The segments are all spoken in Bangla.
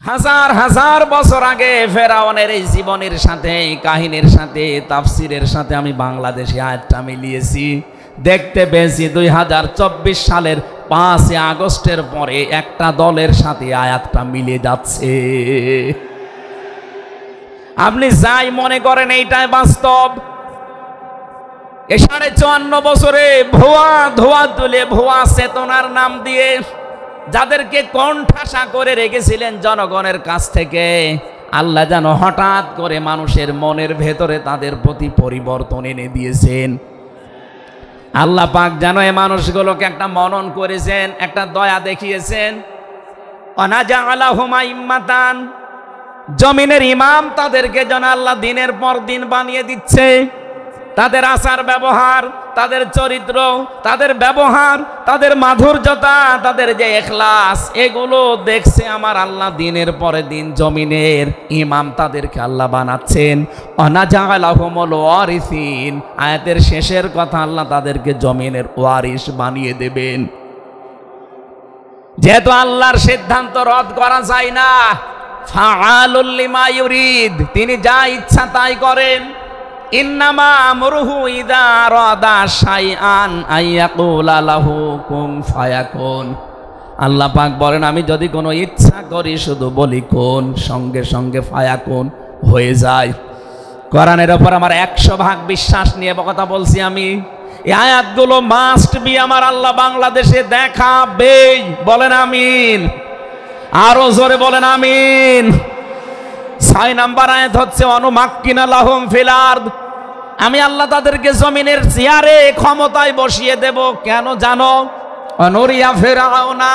হাজার হাজার বছর আগে ফেরাউনের এই জীবনের সাথে, কাহিনীর সাথে, তাফসিরের সাথে আমি বাংলাদেশে আয়াতটা মিলিয়েছি। দেখতে পেয়েছি 2024 সালের 5 আগস্টের পরে একটা দলের সাথে আয়াতটা মিলে যাচ্ছে। আপনি যাই মনে করেন এইটাই বাস্তব। এই 54 বছরে ভুয়া ধোয়া তুলে, ভুয়া চেতনার নাম দিয়ে যাদেরকে কণ্ঠাসা করে রেখেছিলেন জনগণের কাছ থেকে, আল্লাহ যেন হঠাৎ করে মানুষের মনের ভেতরে তাদের প্রতি পরিবর্তন এনে দিয়েছেন। আল্লাহ পাক যেন এই মানুষগুলোকে একটা মনন করেছেন, একটা দয়া দেখিয়েছেন। অনাজাআলাহুমা ইম্মাতান, জমিনের ইমাম তাদেরকে যেন আল্লাহ দিনের পর দিন বানিয়ে দিচ্ছে। তাদের আচার ব্যবহার, তাদের চরিত্র, তাদের ব্যবহার, তাদের মাধুর্যতা, তাদের যে ইখলাস, এগুলো দেখছে আমার আল্লাহ দিনের পরে দিন জমিনের ইমাম তাদেরকে আল্লাহ বানাচ্ছেন। অনাজাআলাহুমুল ওয়ারিসিন, আয়াতের শেষের কথা, আল্লাহ তাদেরকে জমিনের ওয়ারিস বানিয়ে দেবেন। যেহেতু আল্লাহর সিদ্ধান্ত রদ করা যায় না, ফাআলুল লিমা ইউরিদ, তিনি যা ইচ্ছা তাই করেন। ইন্নামা আমরুহু ইযা আরাদা শাইআন আইয়াকুলা লাহু কুন ফায়াকুন। আল্লাহ পাক বলেন, আমি যদি কোনো ইচ্ছা করি শুধু বলি কোন, সঙ্গে সঙ্গে ফায়াকুন হয়ে যায়। কোরআনের ওপর আমার 100% বিশ্বাস নিয়ে কথা বলছি আমি। এই আয়াতগুলো মাস্ট বি আমার আল্লাহ বাংলাদেশে দেখাবে। বলেন আমিন, আরো জোরে বলেন আমিন। 6 নম্বর আয়াত হচ্ছে অনুমাক্কিনা লাহুম ফিল আরদ, আমি আল্লাহ তাদেরকে জমিনের চেয়ারে ক্ষমতায় বসিয়ে দেব। কেন জানো? অনুরিয়া ফিরআউনা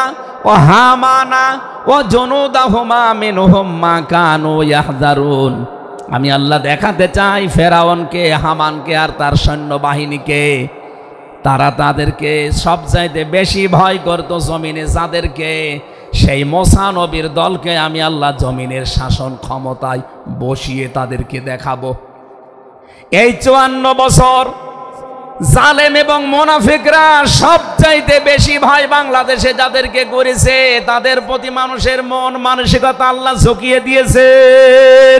ও হামানা ও জুনুদাহুমা মিনহুম মা কানু ইয়াহযারুন, আমি আল্লাহ দেখাতে চাই ফেরাউনকে, হামানকে আর তার সৈন্যবাহিনীকে, তারা তাদেরকে সবচাইতে বেশি ভয় করত জমিনে যাদেরকে, সেই মুসা নবীর দলকে আমি আল্লাহ জমিনের শাসন ক্ষমতায় বসিয়ে তাদেরকে দেখাবো। এই 54 বছর জালেম এবং মুনাফিকরা সবচাইতে বেশি ভয় বাংলাদেশে যাদেরকে করেছে, তাদের প্রতি মানুষের মন মানসিকতা আল্লাহ ঝুঁকিয়ে দিয়েছেন।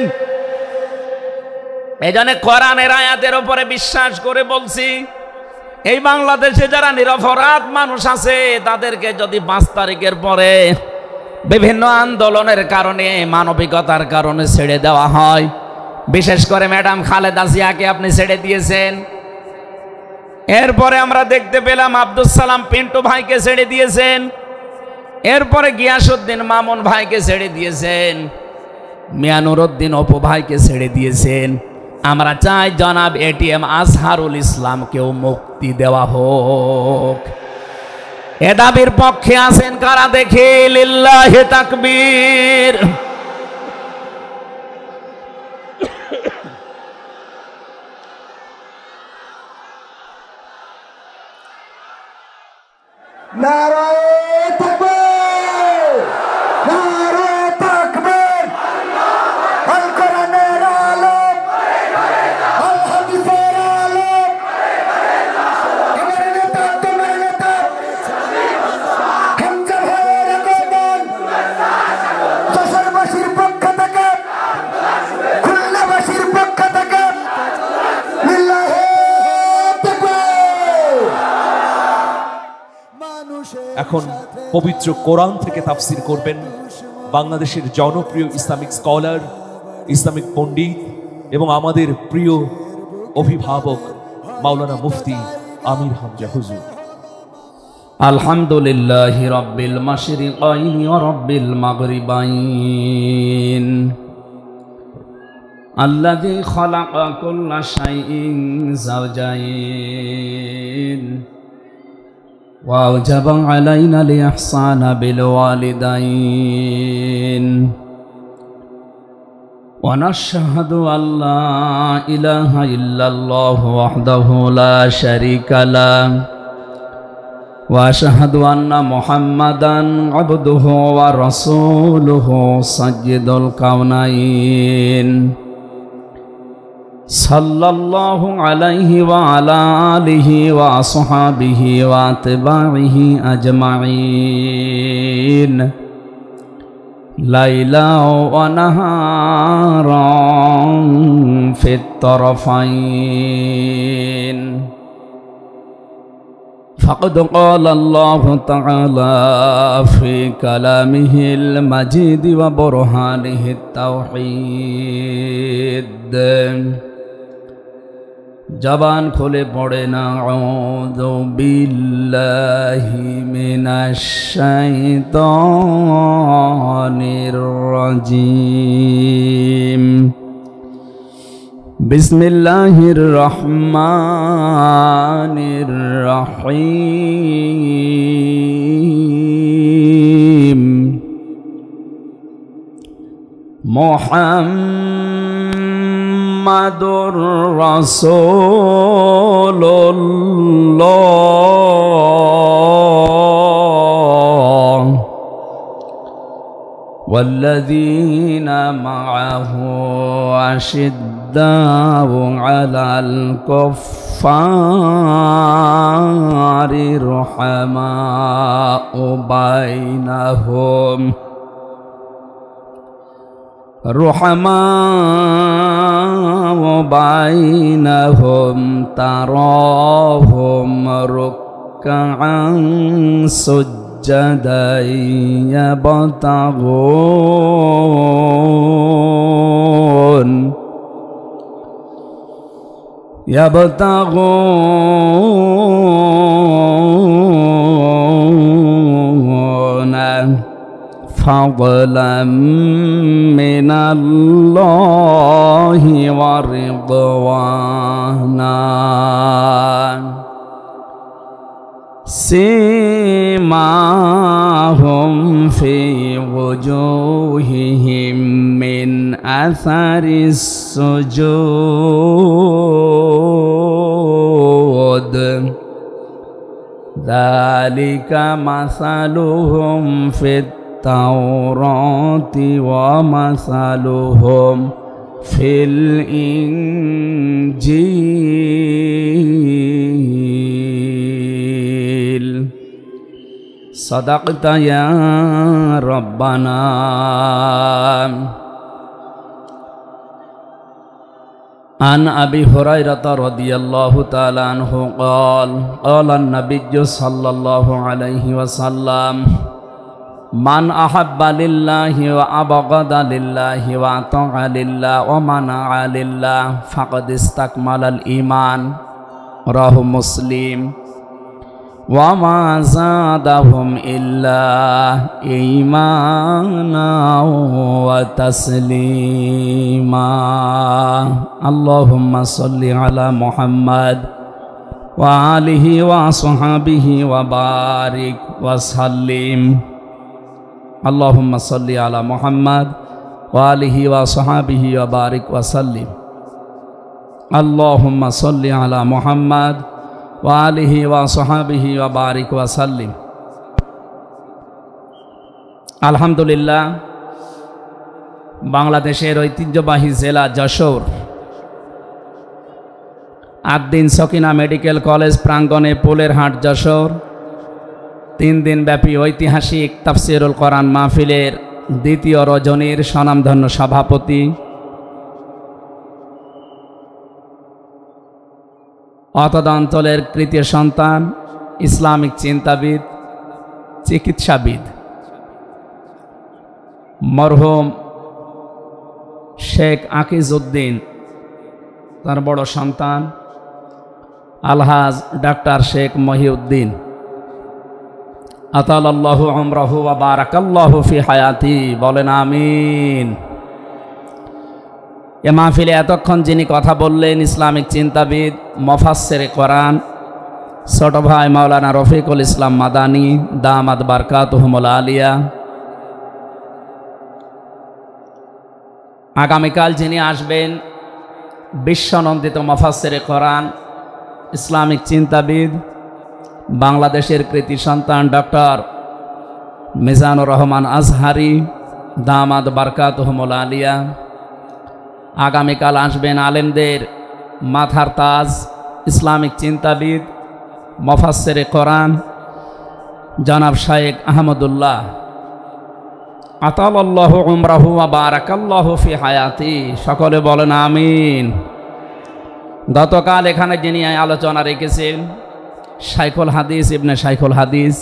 এই জন্য কোরআনের আয়াতের উপরে বিশ্বাস করে বলছি, এই বাংলাদেশে যারা নিরপরাধ মানুষ আছে তাদেরকে যদি 5 তারিখের পরে বিভিন্ন আন্দোলনের কারণে, মানবিকতার কারণে ছেড়ে দেওয়া হয়, বিশেষ করে ম্যাডাম খালেদা জিয়াকে আপনি ছেড়ে দিয়েছেন। এরপরে আমরা দেখতে পেলাম আব্দুল সালাম পিন্টু ভাইকে ছেড়ে দিয়েছেন। এরপরে গিয়াসউদ্দিন মামুন ভাইকে ছেড়ে দিয়েছেন। মিয়ানুরউদ্দিন অপু ভাইকে ছেড়ে দিয়েছেন। আমরা চাই জনাব এটিএম আজহারুল ইসলামকেও মুক্তি দেওয়া হোক। এ দাবির পক্ষে আছেন কারা দেখে? লিল্লাহি তাকবীর। নারায়ে তাকবীর, নারায়ে তাকবীর। আল কোরআনের আলো, আল হাদিসের আলো। আমার নেতা, তোমার নেতা হামজা ভাইয়ের আগমন যশোরবাসীর পক্ষ থেকে, খুলনাবাসীর পক্ষ থেকে লিল্লাহি তাকবীর। এখন পবিত্র কোরআন থেকে তাফসির করবেন বাংলাদেশের জনপ্রিয় ইসলামিক স্কলার, ইসলামিক পণ্ডিত এবং আমাদের প্রিয় অভিভাবক মাওলানা মুফতি আমির হামজা হুজুর। আলহামদুলিল্লাহি রাব্বিল মাশরিকাইন ওয়া রাব্বিল মাগরিবাইন, আল্লাযী খালাকা কুল্লা শাইইন যাওজাইন وأوجب علينا الإحسان بالوالدين ونشهد أن لا إله إلا الله وحده لا شريك له وأشهد أن محمدا عبده ورسوله سيد الكونين সাল্লাল্লাহু আলাইহি ওয়া আলা আলিহি ওয়া আসহাবিহি ওয়া আতবাইহি আজমাইন। ليلا ونهارا في الطرفين فقد قال الله تعالى في كلامه المجيد وبرهانه التوحيد জবান খুলে পড়ে না আউযু বিল্লাহি মিনাশ শাইতানির রাজিম বিসমিল্লাহির রহমানির রহিম মুহাম্মাদুর রাসূলুল্লাহ والذين معه أشداء على الكفار رحماء بينهم تراهم ركعا سجدا يبتغون فضلا من الله ورضوانا سيماهم في وجوههم من أثر السجود ذلك مثلهم في التوراة ومثلهم في الإنجيل صدقت يا ربنا عن أبي هريرة رضي الله تعالى عنه قال قال النبي صلى الله عليه وسلم من أحب لله وأبغض لله وأطاع لله ومنع لله فقد استكمل الإيمان رواه مسلم وما زادهم إلا إيمانا وتسليما اللهم صل على محمد وآله وصحبه وبارك وسلم اللهم صل على محمد وآله وصحبه وبارك وسلم اللهم صل على محمد وآله وصحبه وبارك وسلم আলহামদুলিল্লাহ বাংলাদেশের ঐতিহ্যবাহী জেলা যশোর আদ্দিন সকিনা মেডিকেল কলেজ প্রাঙ্গণে পোলের হাট যশোর 3 দিন ব্যাপী ঐতিহাসিক তাফসিরুল কোরআন মাহফিলের দ্বিতীয় রজনীর স্বনামধন্য সভাপতি অতদ অঞ্চলের কৃতীয় সন্তান ইসলামিক চিন্তাবিদ চিকিৎসাবিদ মরহুম শেখ আকিজউদ্দিন তার বড় সন্তান আলহাজ ডাক্তার শেখ মহিউদ্দিন আতালাল্লাহু উমরাহু ওয়া বারাকাল্লাহু ফি হায়াতি বলেন আমিন। এ মাহফিলে এতক্ষণ যিনি কথা বললেন ইসলামিক চিন্তাবিদ মুফাসসিরে কোরআন ছোট ভাই মাওলানা রফিকুল ইসলাম মাদানী দামাত বারকাতুহুমুল আলিয়া। আগামীকাল যিনি আসবেন বিশ্বনন্দিত মুফাসসিরে কোরআন ইসলামিক চিন্তাবিদ বাংলাদেশের কৃতি সন্তান ডক্টর মিজানুর রহমান আজহারি দামাত বারকাতুহুমুল আলিয়া। আগামীকাল আসবেন আলেমদের মাথার তাজ ইসলামিক চিন্তাবিদ মুফাসসিরে কোরআন জনাব শায়েখ আহমদুল্লাহ আতালাল্লাহু উমরাহু ওয়া বারাকাল্লাহু ফি হায়াতি। সকলে বলেন আমিন। গতকাল এখানে যিনি আলোচনা রেখেছেন শাইখুল হাদিস ইবনে শাইখুল হাদিস,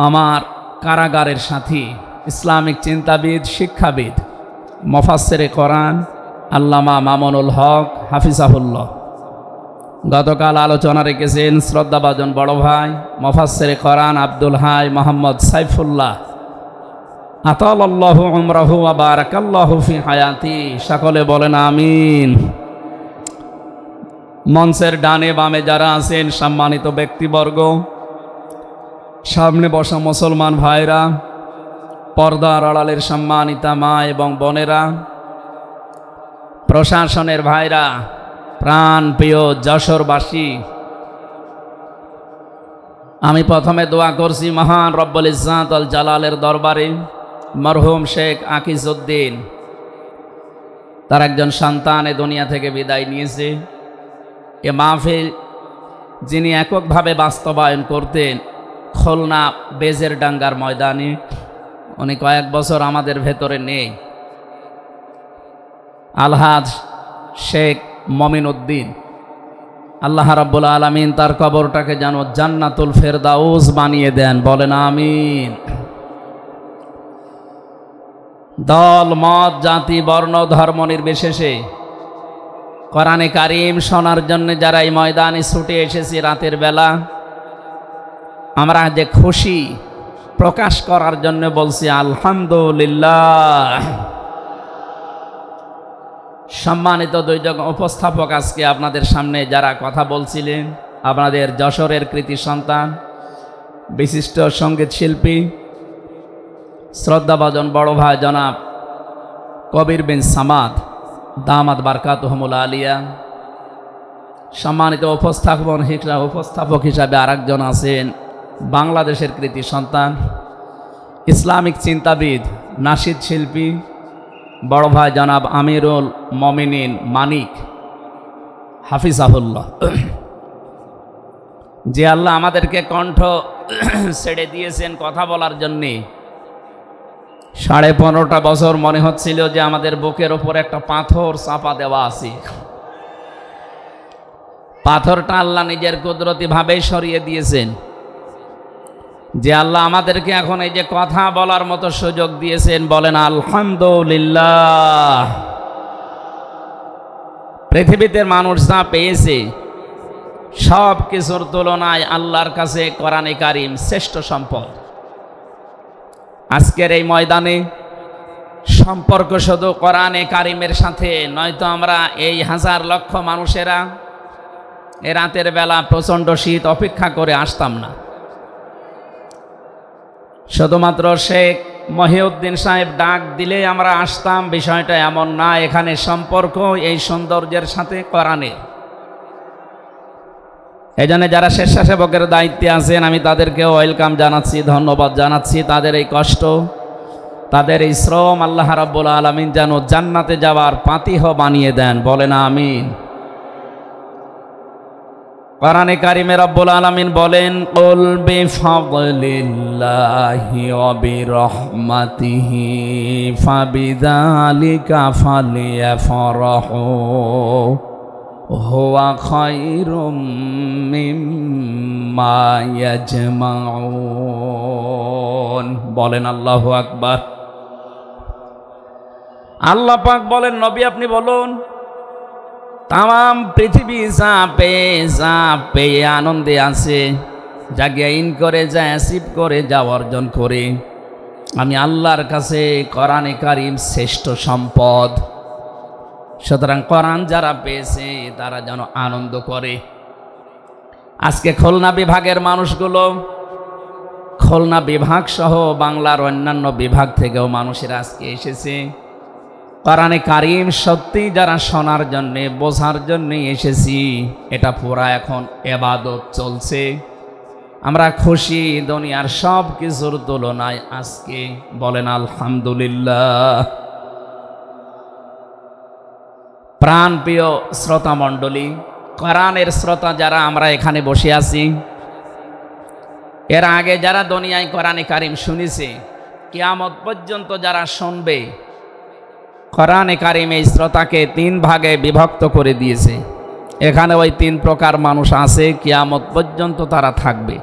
আমার কারাগারের সাথী, ইসলামিক চিন্তাবিদ, শিক্ষাবিদ, মুফাসসিরে কোরআন আল্লামা মামুনুল হক হাফিজাহুল্লাহ। গতকাল আলোচনা রেখেছেন শ্রদ্ধাভাজন বড় ভাই মুফাসসিরে কোরআন আব্দুল হাই মোহাম্মদ সাইফুল্লাহ। আতালাল্লাহু উমরাহু ওয়া বারাকাল্লাহু ফি হায়াতি। সকলে বলেন আমিন। মঞ্চের ডানে বামে যারা আছেন সম্মানিত ব্যক্তিবর্গ, সামনে বসা মুসলমান ভাইরা, পর্দার আড়ালের সম্মানিতা মা এবং বোনেরা, প্রশাসনের ভাইরা, প্রাণ প্রিয় যশোরবাসী, আমি প্রথমে দোয়া করছি মহান রব্বুল ইজ্জাত আল জালালের দরবারে মরহুম শেখ আকিজউদ্দিন, তার একজন সন্তান এ দুনিয়া থেকে বিদায় নিয়েছে। এ মাহফিল যিনি এককভাবে বাস্তবায়ন করতেন খুলনা বেজের ডাঙ্গার ময়দানে, উনি কয়েক বছর আমাদের ভেতরে নেই। আলহাজ শেখ মমিন উদ্দিন, আল্লাহ রাব্বুল আলামিন তার কবরটাকে যেন জান্নাতুল ফেরদাউস বানিয়ে দেন, বলেন আমিন। দল মত জাতি বর্ণ ধর্ম নির্বিশেষে কোরআনে কারিম শোনার জন্য যারা এই ময়দানে ছুটে এসেছি রাতের বেলা, আমরা যে খুশি প্রকাশ করার জন্য বলছি আলহামদুলিল্লাহ। সম্মানিত দুইজন উপস্থাপক, আজকে আপনাদের সামনে যারা কথা বলছিলেন, আপনাদের যশোরের কৃতি সন্তান, বিশিষ্ট সঙ্গীত শিল্পী, শ্রদ্ধাভাজন বড় ভাই জনাব কবির বিন সামাদ দামাত বারকাতুহুমুল আলিয়া। সম্মানিত উপস্থাপক হিসাবে আরেকজন আছেন বাংলাদেশের কৃতি সন্তান, ইসলামিক চিন্তাবিদ, নাশিদ শিল্পী বড় ভাই জনাব আমিরুল মমিনিন মানিক হাফিজাহুল্লাহ। যে আল্লাহ আমাদেরকে কণ্ঠ ছেড়ে দিয়েছেন কথা বলার জন্যে। 15.5 বছর মনে হচ্ছিল যে আমাদের বুকের ওপর একটা পাথর চাপা দেওয়া আছে। পাথরটা আল্লাহ নিজের কুদরতি ভাবেই সরিয়ে দিয়েছেন। যে আল্লাহ আমাদেরকে এখন এই যে কথা বলার মতো সুযোগ দিয়েছেন, বলেন আলহামদুলিল্লাহ। পৃথিবীতে মানুষ যা পেয়েছে সব কিছুর তুলনায় আল্লাহর কাছে কোরআনে কারিম শ্রেষ্ঠ সম্পদ। আজকের এই ময়দানে সম্পর্ক শুধু কোরআনে কারিমের সাথে, নয়তো আমরা এই হাজার লক্ষ মানুষেরা এ রাতের বেলা প্রচণ্ড শীত অপেক্ষা করে আসতাম না। শুধুমাত্র শেখ মহিউদ্দিন সাহেব ডাক দিলে আমরা আসতাম, বিষয়টা এমন না। এখানে সম্পর্ক এই সৌন্দর্যের সাথে কোরআনের। এই জন্য যারা স্বেচ্ছাসেবকের দায়িত্বে আছেন আমি তাদেরকে ওয়েলকাম জানাচ্ছি, ধন্যবাদ জানাচ্ছি। তাদের এই কষ্ট, তাদের এই শ্রম আল্লাহ রাব্বুল আলামিন যেন জান্নাতে যাওয়ার পাতিহ বানিয়ে দেন, বলেন আমিন। কোরআনে কারিমে রব্বুল আলামিন বলেন, কুল বিফাদলিল্লাহি ওয়া বিরহমাতিহি ফাবিযালিকা ফালিয়াফরাহু হুয়া খায়রুম মিম্মা ইয়াজমাউন। বলেন আল্লাহু আকবার। আল্লাহ পাক বলেন, নবী আপনি বলুন, তাম পৃথিবী যা পেয়ে আনন্দে আছে, যা গেইন করে, যা অ্যাচিভ করে, যা অর্জন করে, আমি আল্লাহর কাছে কোরআনে কারিম শ্রেষ্ঠ সম্পদ। সুতরাং কোরআন যারা পেয়েছে তারা যেন আনন্দ করে। আজকে খুলনা বিভাগের মানুষগুলো, খুলনা বিভাগ সহ বাংলার অন্যান্য বিভাগ থেকেও মানুষেরা আজকে এসেছে কোরআনে কারিম সত্যি যারা শোনার জন্যে, বোঝার জন্যে এসেছি। এটা পুরা এখন ইবাদত চলছে। আমরা খুশি দুনিয়ার সব কিছুর তুলনায় আজকে, বলেন আলহামদুলিল্লাহ। প্রাণ প্রিয় শ্রোতা মণ্ডলী, কোরআনের শ্রোতা যারা আমরা এখানে বসে আছি, এর আগে যারা দুনিয়ায় কোরআনে কারিম শুনেছে কিয়ামত পর্যন্ত যারা শুনবে, কোরআনে কারিমে শ্রোতাকে 3 ভাগে বিভক্ত করে দিয়েছে। এখানে ওই 3 প্রকার মানুষ আছে, কিয়ামত পর্যন্ত তারা থাকবে।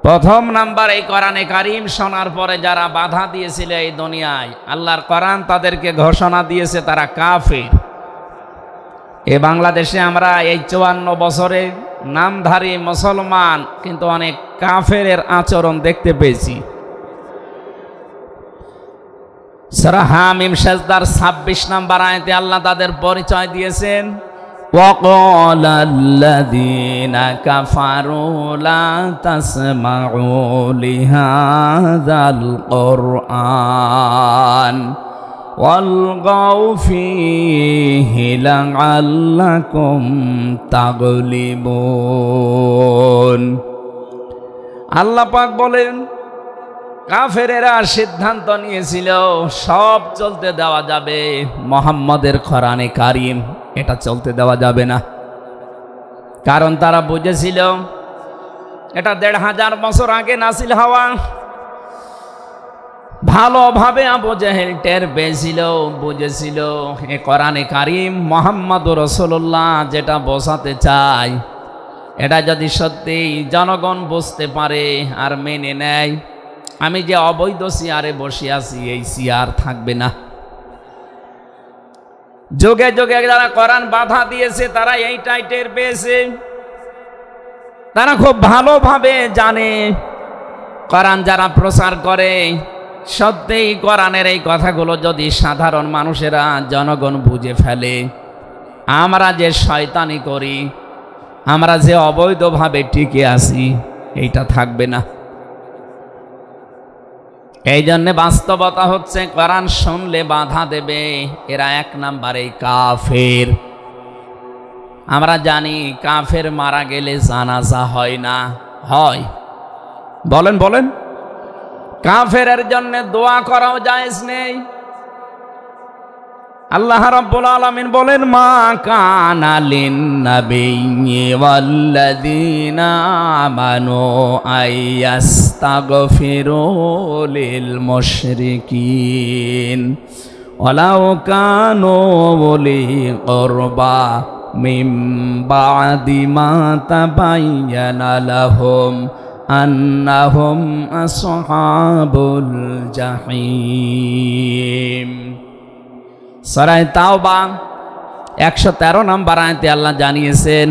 প্রথম নাম্বার, এই কোরআনে কারিম শোনার পরে যারা বাধা দিয়েছিল এই দুনিয়ায়, আল্লাহর কোরআন তাদেরকে ঘোষণা দিয়েছে তারা কাফের। এ বাংলাদেশে আমরা এই 54 বছরে নামধারী মুসলমান, কিন্তু অনেক কাফেরের আচরণ দেখতে পেয়েছি। সূরা হামিম সেজদার 26 নম্বর আয়াতে আল্লাহ তাদের পরিচয় দিয়েছেন, وَقَالَ الَّذِينَ كَفَرُوا لَا تَسْمَعُوا لِهَذَا الْقُرْآنِ وَالْغَوْا فِيهِ لَعَلَّكُمْ تَغْلِبُونَ। আল্লাহ পাক বলেন, কাফেরেরা সিদ্ধান্ত নিয়েছিল সব চলতে দেওয়া যাবে, মুহাম্মদের কোরআনে কারিম এটা চলতে দেওয়া যাবে না। কারণ তারা বুঝেছিল এটা 1500 বছর আগে নাসিল হওয়া। ভালোভাবে আবু জেহেল টের পেয়েছিল, বুঝেছিল এ কোরআনে কারিম মুহাম্মদুর রাসূলুল্লাহ যেটা বোঝাতে চায়, এটা যদি সত্যি জনগণ বুঝতে পারে আর মেনে নেয়, আমি যে অবৈধ চেয়ারে বসে আছি এই চেয়ার থাকবে না। যুগে যুগে যারা কোরআন বাধা দিয়েছে তারা এইটাই টের পেয়েছে। তারা খুব ভালোভাবে জানে কোরআন যারা প্রচার করে, সত্যিই কোরআনের এই কথাগুলো যদি সাধারণ মানুষেরা জনগণ বুঝে ফেলে, আমরা যে শয়তানি করি, আমরা যে অবৈধভাবে টিকে আছি, এইটা থাকবে না। এই জন্য বাস্তবতা হচ্ছে কোরআন শুনলে বাধা দেবে এরা 1 নম্বরে কাফের। আমরা জানি কাফের মারা গেলে জানাজা হয় না, হয়? বলেন বলেন, কাফেরের জন্য দোয়া করাও জায়েজ নেই। আল্লাহ রাব্বুল আলামিন বলেন, মা কানা লিন-নাবিয়্যি ওয়াল্লাযীনা আমানু আইয়াস্তাগফিরু লিল মুশরিকিন ওয়ালাউ কানু উলি কুরবা মিন বা'দি মা তাবায়্যানা লাহুম আন্নাহুম আসহাবুল জাহিম। সূরা তাওবা 113 নম্বর আয়াতে আল্লাহ জানিয়েছেন,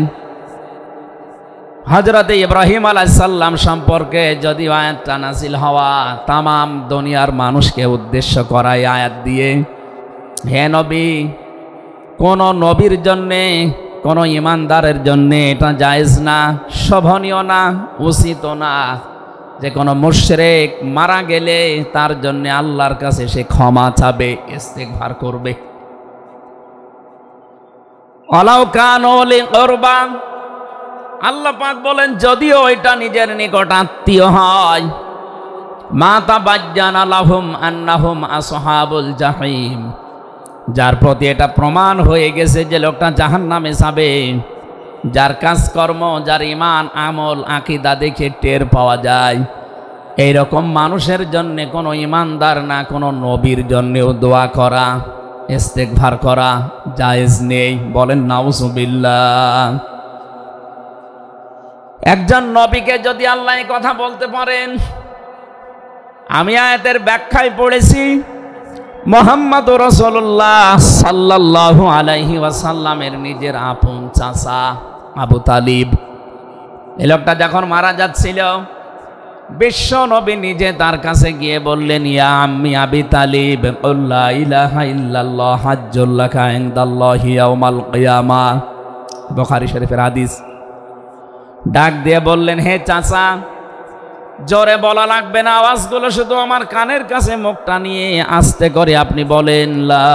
হযরত ইব্রাহিম আলাইহিস সালাম সম্পর্কে যদি আয়াতটা নাযিল হওয়া, তামাম দুনিয়ার মানুষকে উদ্দেশ্য করা আয়াত দিয়ে, হে নবী, কোন নবীর জন্যে, কোন ইমানদারের জন্যে এটা জায়েজ না, শোভনীয় না, উচিত না যে কোনো মুশরিক মারা গেলে তার জন্য আল্লাহর কাছে সে ক্ষমা চাবে, ইস্তিগফার করবে। ওয়ালাউ কানু লি কুরবা, আল্লাহ পাক বলেন যদিও এটা নিজের নিকট আত্মীয় হয়, মা তাবায়্যানা লাহুম আন্নাহুম আসহাবুল জাহিম, যার প্রতি এটা প্রমাণ হয়ে গেছে যে লোকটা জাহান্নামে যাবে, যার কাজকর্ম, যার ঈমান আমল আকীদা দেখে টের পাওয়া যায়, এই রকম মানুষের জন্য কোনো ঈমানদার না কোনো নবীর জন্যও দোয়া করা, ইস্তিগফার করা জায়েজ নেই। বলেন নাউযুবিল্লাহ। একজন নবীকে যদি আল্লাহ এই কথা বলতে পারেন, আমি আয়াতের ব্যাখ্যায় পড়েছি, মুহাম্মদুর রাসূলুল্লাহ সাল্লাল্লাহু আলাইহি ওয়াসাল্লামের নিজের আপন চাচা আবু তালিব, এই লোকটা যখন মারা যাচ্ছিল, বিশ্ব নবী নিজে তার কাছে গিয়ে বললেন, ইয়া আম্মি আবি তালিব, লা ইলাহা ইল্লাল্লাহ হাজ্জুল লাকা ইনদাল্লাহি ইয়াউমাল কিয়ামাহ, বুখারী শরীফের হাদিস। ডাক দিয়ে বললেন, হে চাচা, জোরে বলা লাগবে না, আওয়াজগুলো শুধু আমার কানের কাছে মুখটা নিয়ে আস্তে করে আপনি বলেন, লা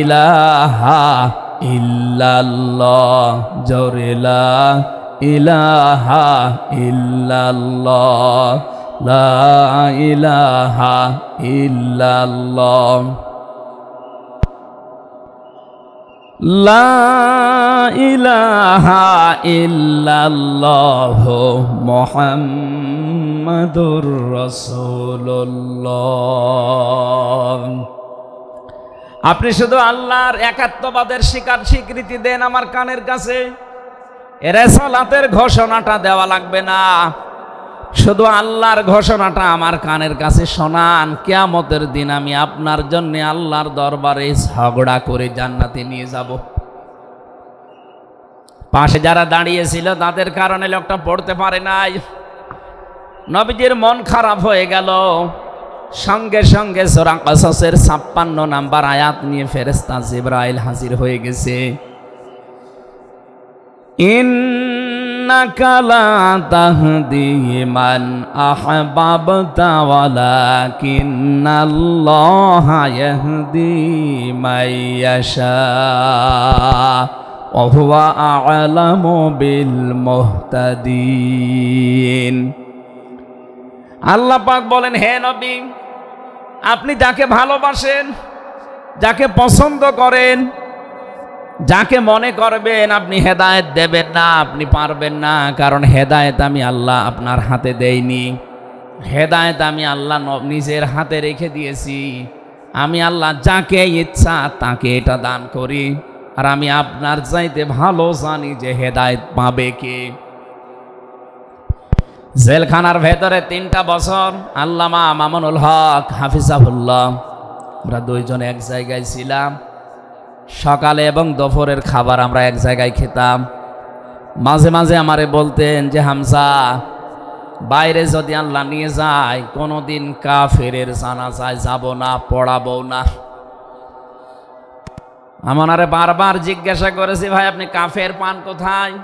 ইলাহা ইল্লাল্লাহ, জোরে লা ইলাহা ইল্লাল্লাহ, লা ইলাহা ইল্লাল্লাহ। লা ইলাহা ইল্লাল্লাহ মুহাম্মাদুর রাসূলুল্লাহ। আপনি শুধু আল্লাহর একাত্মবাদের স্বীকৃতি দেন আমার কানের কাছে, এর সালাতের ঘোষণাটা দেওয়া লাগবে না, শুধু আল্লাহর ঘোষণাটা আমার কানের কাছে শোনান। কিয়ামতের দিন আমি আপনার জন্য আল্লাহর দরবারে ঝগড়া করে জান্নাতে নিয়ে যাব। পাশে যারা দাঁড়িয়েছিল তাদের কারণে লোকটা পড়তে পারে নাই। নবীজির মন খারাপ হয়ে গেল। সঙ্গে সঙ্গে সূরা কসসের ৫৬ নাম্বার আয়াত নিয়ে ফেরেশতা জিবরাইল হাজির হয়ে গেছে। ইন্নাকা লা তাহদি মান আহবাবতা ওয়ালাকিন্নাল্লাহা ইয়াহদি মাইয়াশা ওয়া হুয়া আ'লামু বিল মুহতাদিন। আল্লাহ পাক বলেন, হে নবী, আপনি যাকে ভালোবাসেন, যাকে পছন্দ করেন, যাকে মনে করবেন আপনি হেদায়েত দেবেন না, আপনি পারবেন না, কারণ হেদায়েত আমি আল্লাহ আপনার হাতে দেইনি। হেদায়েত আমি আল্লাহ নিজের হাতে রেখে দিয়েছি। আমি আল্লাহ যাকে ইচ্ছা তাকে এটা দান করি, আর আমি আপনার চাইতে ভালো জানি যে হেদায়েত পাবে কে। জেলখানার ভেতরে ৩টা বছর আল্লামা মামুনুল হক হাফিজাহুল্লাহ, আমরা দুইজন এক জায়গায় ছিলাম। সকালে এবং দুপুরের খাবার আমরা এক জায়গায় খেতাম। মাঝে মাঝে আমারে বলতেন যে হামজা, বাইরে যদি আল্লাহ নিয়ে যায় কোনোদিন কাফেরের জানাজায় যাব না, পড়াবো না। আমারে বারবার জিজ্ঞাসা করেছি, ভাই আপনি কাফের পান কোথায়?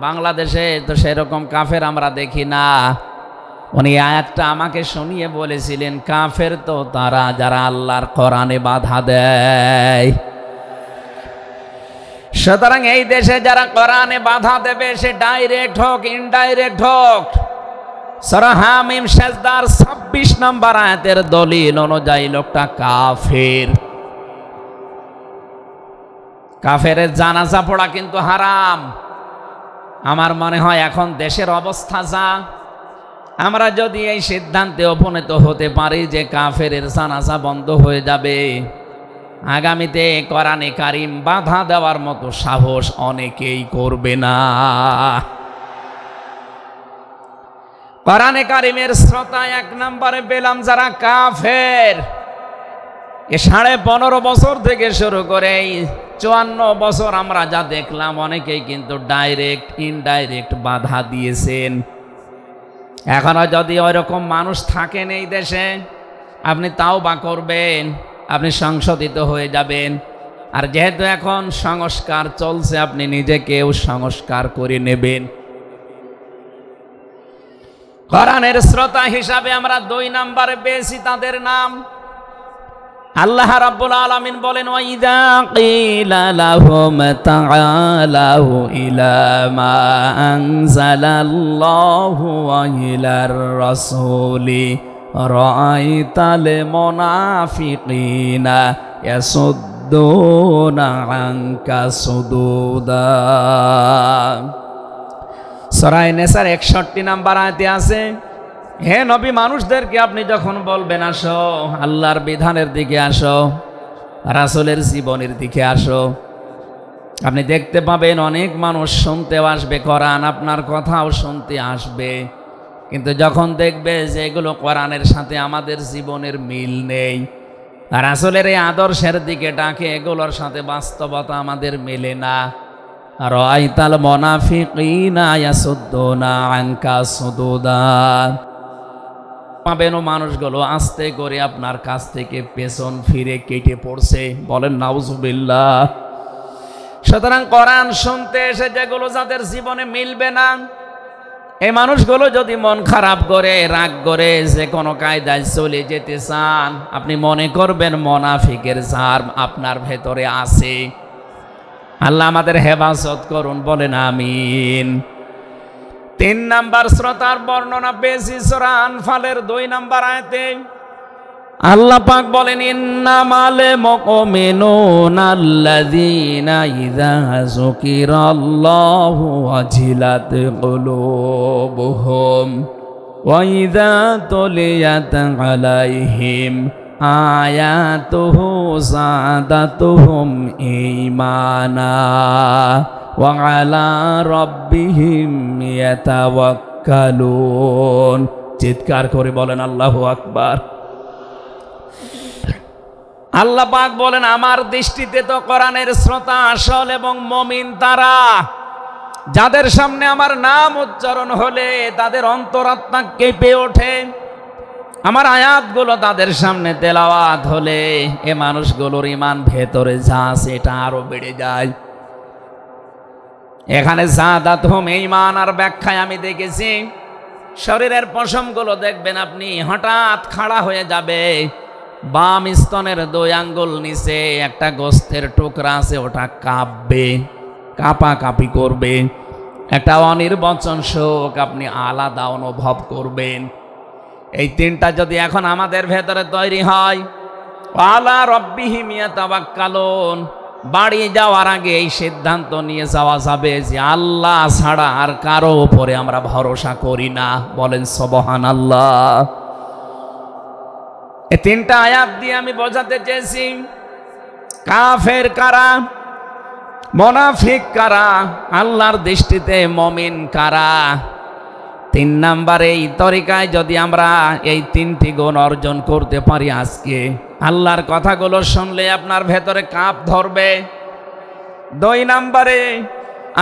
বাংলাদেশে তো সেরকম কাফের আমরা দেখি না। উনি আয়াতটা আমাকে শুনিয়ে বলেছিলেন, কাফের তো তারা যারা আল্লাহর কোরআনে বাধা দেয়। সুতরাং এই দেশে যারা কোরআনে বাধা দেবে সে ডাইরেক্ট হোক ইনডাইরেক্ট হোক, সূরা হামিম সেজদার ২৬ নম্বর আয়াতের দলিল অনুযায়ী লোকটা কাফের। কাফেরের জানাজা পড়া কিন্তু হারাম। আমার মনে হয় এখন দেশের অবস্থা যা, আমরা যদি এই সিদ্ধান্তে উপনীত হতে পারি যে কাফেরের জানাজা বন্ধ হয়ে যাবে, আগামীতে কোরআনে কারিম বাধা দেওয়ার মতো সাহস অনেকেই করবে না। কোরআনে কারিমের শ্রোতা ১ নম্বরে পেলাম যারা কাফের। এ ১৫.৫ বছর থেকে শুরু করে ৫৪ বছর আমরা যা দেখলাম, অনেকেই কিন্তু ডাইরেক্ট ইনডাইরেক্ট বাধা দিয়েছেন। এখনো যদি ওইরকম মানুষ থাকেন এই দেশে, আপনি তাওবা করবেন, আপনি সংশোধিত হয়ে যাবেন। আর যেহেতু এখন সংস্কার চলছে, আপনি নিজেকেও সংস্কার করে নেবেন। কোরআনের শ্রোতা হিসাবে আমরা ২ নম্বরে পেয়েছি তাদের নাম। আল্লাহ রাব্বুল আলামিন বলেন, ওয়াইদা কিলা লাহুম তাআলাউ ইলা মা আনজালাল্লাহু ওয়া ইলার রাসূলি রাআইতাল মুনাফিকিনা ইয়াসুদ্দুনা আনকা সুদুদা। সূরা নিসার ৬১ নম্বর আয়াতে আছে, হে নবী, মানুষদেরকে আপনি যখন বলবেন আসো আল্লাহর বিধানের দিকে আসো, রাসূলের জীবনের দিকে আসো, আপনি দেখতে পাবেন অনেক মানুষ শুনতেও আসবে কোরআন, আপনার কথাও শুনতে আসবে, কিন্তু যখন দেখবে যে এগুলো কোরআনের সাথে আমাদের জীবনের মিল নেই, রাসূলের এই আদর্শের দিকে ডাকে, এগুলোর সাথে বাস্তবতা আমাদের মেলে না, রাআইতাল মুনাফিকিনা ইয়াসুদ্দুনা আনকা সুদুদা, পাবেন মানুষগুলো আস্তে করে আপনার কাছ থেকে পেছন ফিরে কেটে পড়ছে। বলেন নাউজুবিল্লাহ। সুতরাং কোরআন শুনতে এসে যেগুলো যাদের জীবনে মিলবে না, এই মানুষগুলো যদি মন খারাপ করে, রাগ করে, যে কোনো কায়দায় চলে যেতে চান, আপনি মনে করবেন মুনাফিকের ঝাড় আপনার ভেতরে আছে। আল্লাহ আমাদের হেফাজত করুন, বলেন আমিন। ৩ নাম্বার শ্রোতার বর্ণনা পেয়েছি সূরা আনফালের ২ নম্বর আয়াতে, আল্লাহ পাক বলেন ইন্নামাল মুমিনুনা আল্লাযীনা ইযা যুকিরাল্লাহু ওয়াজিলাত কুলুবুহুম ওয়া ইযা তুলিয়াত আলাইহিম আয়াতুহু যাদাতুহুম ঈমানা ওয়া আলা রাব্বিহিম ইয়াতাওয়াক্কালুন। চিৎকার করে বলেন আল্লাহু আকবার। আল্লাহ পাক বলেন আমার দৃষ্টিতে তো কোরআনের শ্রোতা আসল এবং মুমিন তারা যাদের সামনে আমার নাম উচ্চারণ হলে তাদের অন্তরাত্মা কেঁপে ওঠে, আমার আয়াতগুলো তাদের সামনে তেলাওয়াত হলে এ মানুষগুলোর ঈমান ভেতরে যা আছে এটা আরো বেড়ে যায়। এখানে যাদাতুহুম ঈমান আর ব্যাখ্যায় আমি দেখেছি শরীরের পশমগুলো দেখবেন আপনি হঠাৎ খাড়া হয়ে যাবে, বাম স্তনের 2 আঙ্গুল নিচে একটা গোস্তের টুকরা আছে ওটা কাঁপবে, কাঁপাকাঁপি করবে, একটা অনির্বচন শোক আপনি আলাদা অনুভব করবেন। এই 3টা যদি এখন আমাদের ভেতরে তৈরি হয়, আলা রাব্বিহিম ইয়াতাওয়াক্কালুন, বাড়ি যাওয়ার আগে এই সিদ্ধান্ত নিয়ে যাওয়া যাবে যে আল্লাহ ছাড়া আর কারো উপরে আমরা ভরসা করি না। বলেন সুবহানাল্লাহ। এই 3টা আয়াত দিয়ে আমি বোঝাতে চেয়েছি কাফের কারা, মুনাফিক কারা, আল্লাহর দৃষ্টিতে মুমিন কারা। 3 নাম্বারে এই তরিকায় যদি আমরা এই 3টি গুণ অর্জন করতে পারি আজকে, আল্লাহর কথাগুলো শুনলে আপনার ভেতরে কাঁপ ধরবে। 2 নাম্বারে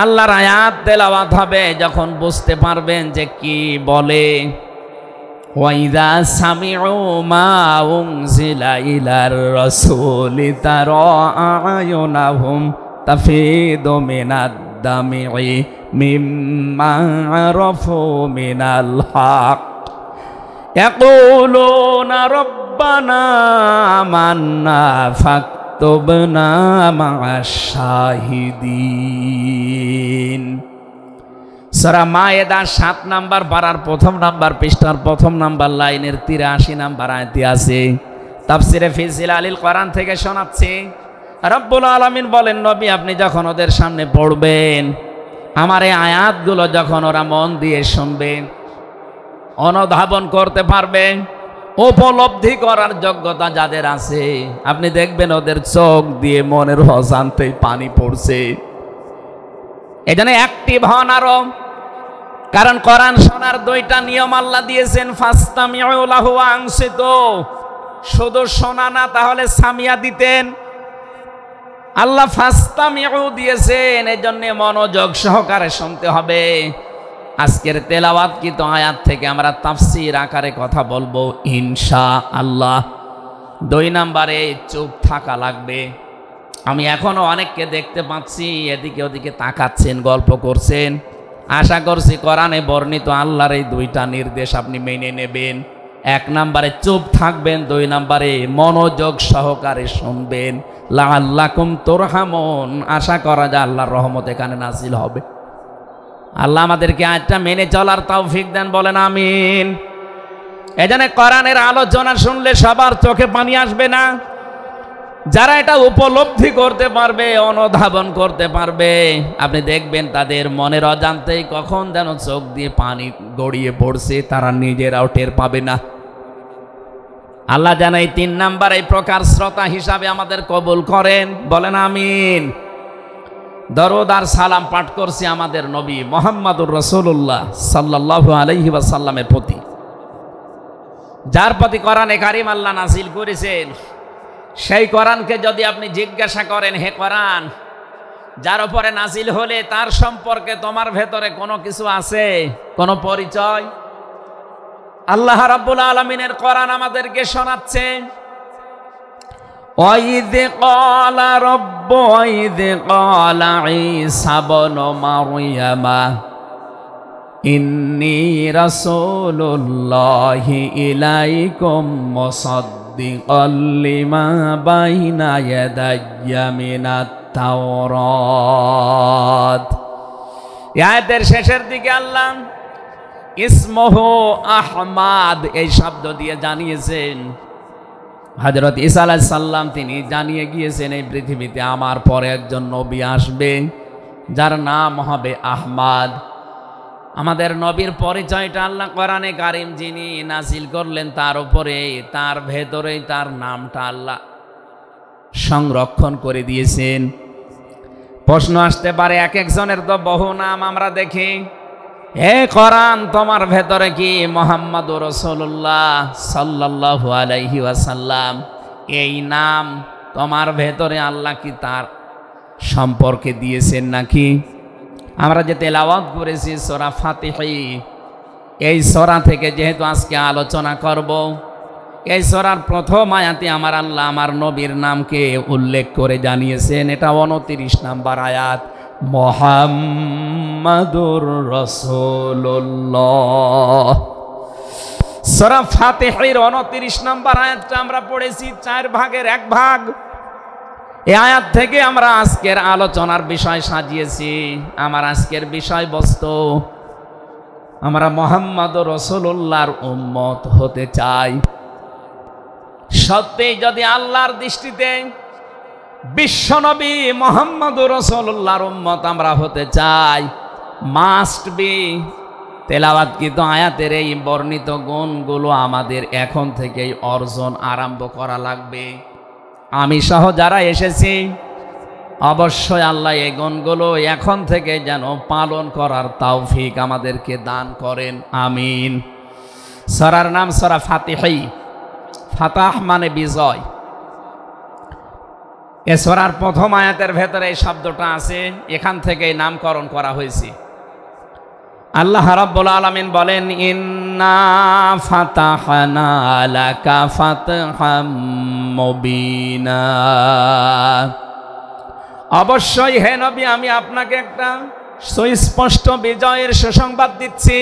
আল্লাহর আয়াত তেলাওয়াত হবে যখন বুঝতে পারবেন যে কি বলে। ওয়াইদা সামিউ মা উনজিলা ইলার রাসূলি তারা আয়ুনাহুম তাফিদু মিনাদ দামি'i মিম্মা আরাফু মিনাল হক ইয়াকুলুনা রব্বানা আমান্না ফাকতুবনা মা'আশ শাহিদিন। সূরা মায়েদা 7 নাম্বার পারার 1 নাম্বার পৃষ্ঠার 1 নাম্বার লাইনের 83 নাম্বার আয়াতে আছে। তাফসিরে ফি জিলালিল কোরআন থেকে শোনাচ্ছি। রব্বুল আলামিন বলেন, নবী আপনি যখন ওদের সামনে পড়বেন, আমার এই আয়াতগুলো যখন ওরা মন দিয়ে শুনবেন, অনুধাবন করতে পারবেন, উপলব্ধি করার যোগ্যতা যাদের আছে, আপনি দেখবেন ওদের চোখ দিয়ে মনের অজান্তেই পানি পড়ছে। এজন্য অ্যাক্টিভ হন আরো, কারণ কোরআন শোনার 2টা নিয়ম আল্লাহ দিয়েছেন। ফাস্তামিউ লাহু ওয়া আনসিতু, শুধু শোনা না, তাহলে সামিয়া দিতেন। আল্লাহ ফাস্তামিউ দিয়েছেন, এজন্য মনোযোগ সহকারে শুনতে হবে। আজকের তেলাওয়াতকৃত আয়াত থেকে আমরা তাফসীর আকারে কথা বলবো ইনশাআল্লাহ। 2 নাম্বারে চুপ থাকা লাগবে। আমি এখনো অনেককে দেখতে পাচ্ছি এদিকে ওদিকে তাকাচ্ছেন, গল্প করছেন। আশা করছি কোরআনে বর্ণিত আল্লাহর এই 2টা নির্দেশ আপনি মেনে নেবেন। 1 নাম্বারে চুপ থাকবেন, 2 নাম্বারে মনোযোগ সহকারে শুনবেন। লাআল্লাকুম তুরহামুন, আশা করা যায় আল্লাহর রহমত এখানে নাজিল হবে। আল্লাহ আমাদেরকে আয়াতটা মেনে চলার তৌফিক দেন, বলেন আমিন। এজন্য কোরআনের আলোচনা শুনলে সবার চোখে পানি আসবে না। যারা এটা উপলব্ধি করতে পারবে, অনুধাবন করতে পারবে, আপনি দেখবেন তাদের মনের অজান্তেই কখন যেন চোখ দিয়ে পানি গড়িয়ে পড়ছে, তারা নিজেরাও টের পাবে না। আল্লাহ যেন এই 3 নাম্বার এই প্রকার শ্রোতা হিসাবে আমাদের কবুল করেন, বলেন আমিন। দরুদ আর সালাম পাঠ করছি আমাদের নবী মুহাম্মদুর রাসূলুল্লাহ সাল্লাল্লাহু আলাইহি ওয়াসাল্লামের প্রতি, যার প্রতি কোরআনে কারীম আল্লাহ নাযিল করেছেন। সেই কোরআনকে যদি আপনি জিজ্ঞাসা করেন, হে কোরআন, যার উপরে নাযিল হলে তার সম্পর্কে তোমার ভেতরে কোনো কিছু আছে, কোনো পরিচয়? আল্লাহ রাব্বুল আলামিনের কোরআন আমাদেরকে শোনাচ্ছে, ওয়াইদ ক্বালা রাব্বু ওয়াইদ ক্বালা ঈসা ইবনু মারইয়ামা ইন্নী রাসূলুল্লাহি ইলাইকুম মুসাদ্দিকাল লিমা বাইনা ইয়াদাইয়া মিনাত তাওরাত। আয়াতের শেষের দিকে আল্লাহ ইসমহু আহমাদ এই শব্দ দিয়ে জানিয়েছেন হযরত ঈসা আলাইহিস সালাম তিনি জানিয়ে গিয়েছেন এই পৃথিবীতে আমার পরে একজন নবী আসবে যার নাম হবে আহমদ। আমাদের নবীর পরিচয়টা আল্লাহ কোরআনে কারীম যিনি নাজিল করলেন তার উপরে, তার ভেতরেই তার নামটা আল্লাহ সংরক্ষণ করে দিয়েছেন। প্রশ্ন আসতে পারে, এক একজনের তো বহু নাম আমরা দেখি, হে কোরআন তোমার ভেতরে কি মুহাম্মাদুর রাসূলুল্লাহ সাল্লাল্লাহু আলাইহি ওয়াসাল্লাম এই নাম তোমার ভেতরে আল্লাহ কি তার সম্পর্কে দিয়েছেন নাকি? আমরা যে তেলাওয়াত করেছি সূরা ফাতিহা, এই সূরা থেকে যেহেতু আজকে আলোচনা করব, এই সূরার প্রথম আয়াতে আমার আল্লাহ আমার নবীর নামকে উল্লেখ করে জানিয়েছেন। এটা 29 নম্বর আয়াত, মুহাম্মাদুর রাসূলুল্লাহ। সূরা ফাতিহার 29 নম্বর আয়াতটা আমরা পড়েছি 4 ভাগের 1 ভাগ। এই আয়াত থেকে আমরা আজকের আলোচনার বিষয় সাজিয়েছি। আমার আজকের বিষয়বস্তু, আমরা মুহাম্মাদুর রাসূলুল্লাহর উম্মত হতে চাই। সত্যি যদি আল্লাহর দৃষ্টিতে বিশ্বনবী মুহাম্মাদুর রাসূলুল্লাহর উম্মত আমরা হতে চাই, মাস্ট বি তেলাওয়াতকৃত আয়াতের এই বর্ণিত গুণগুলো আমাদের এখন থেকেই অর্জন আরম্ভ করা লাগবে। আমি সহ যারা এসেছি অবশ্যই আল্লাহ এই গুণগুলো এখন থেকে যেন পালন করার তৌফিক আমাদেরকে দান করেন, আমিন। সূরার নাম সূরা ফাতিহা, ফাতাহ মানে বিজয়। এ সূরার প্রথম আয়াতের ভেতরে এই শব্দটা আছে, এখান থেকেই নামকরণ করা হয়েছে। আল্লাহ রাব্বুল আলামিন বলেন, ইন্না ফাতাহনা লাকা ফাতহাম মুবিনা। অবশ্যই হে নবী আমি আপনাকে একটা সুস্পষ্ট বিজয়ের সুসংবাদ দিচ্ছি।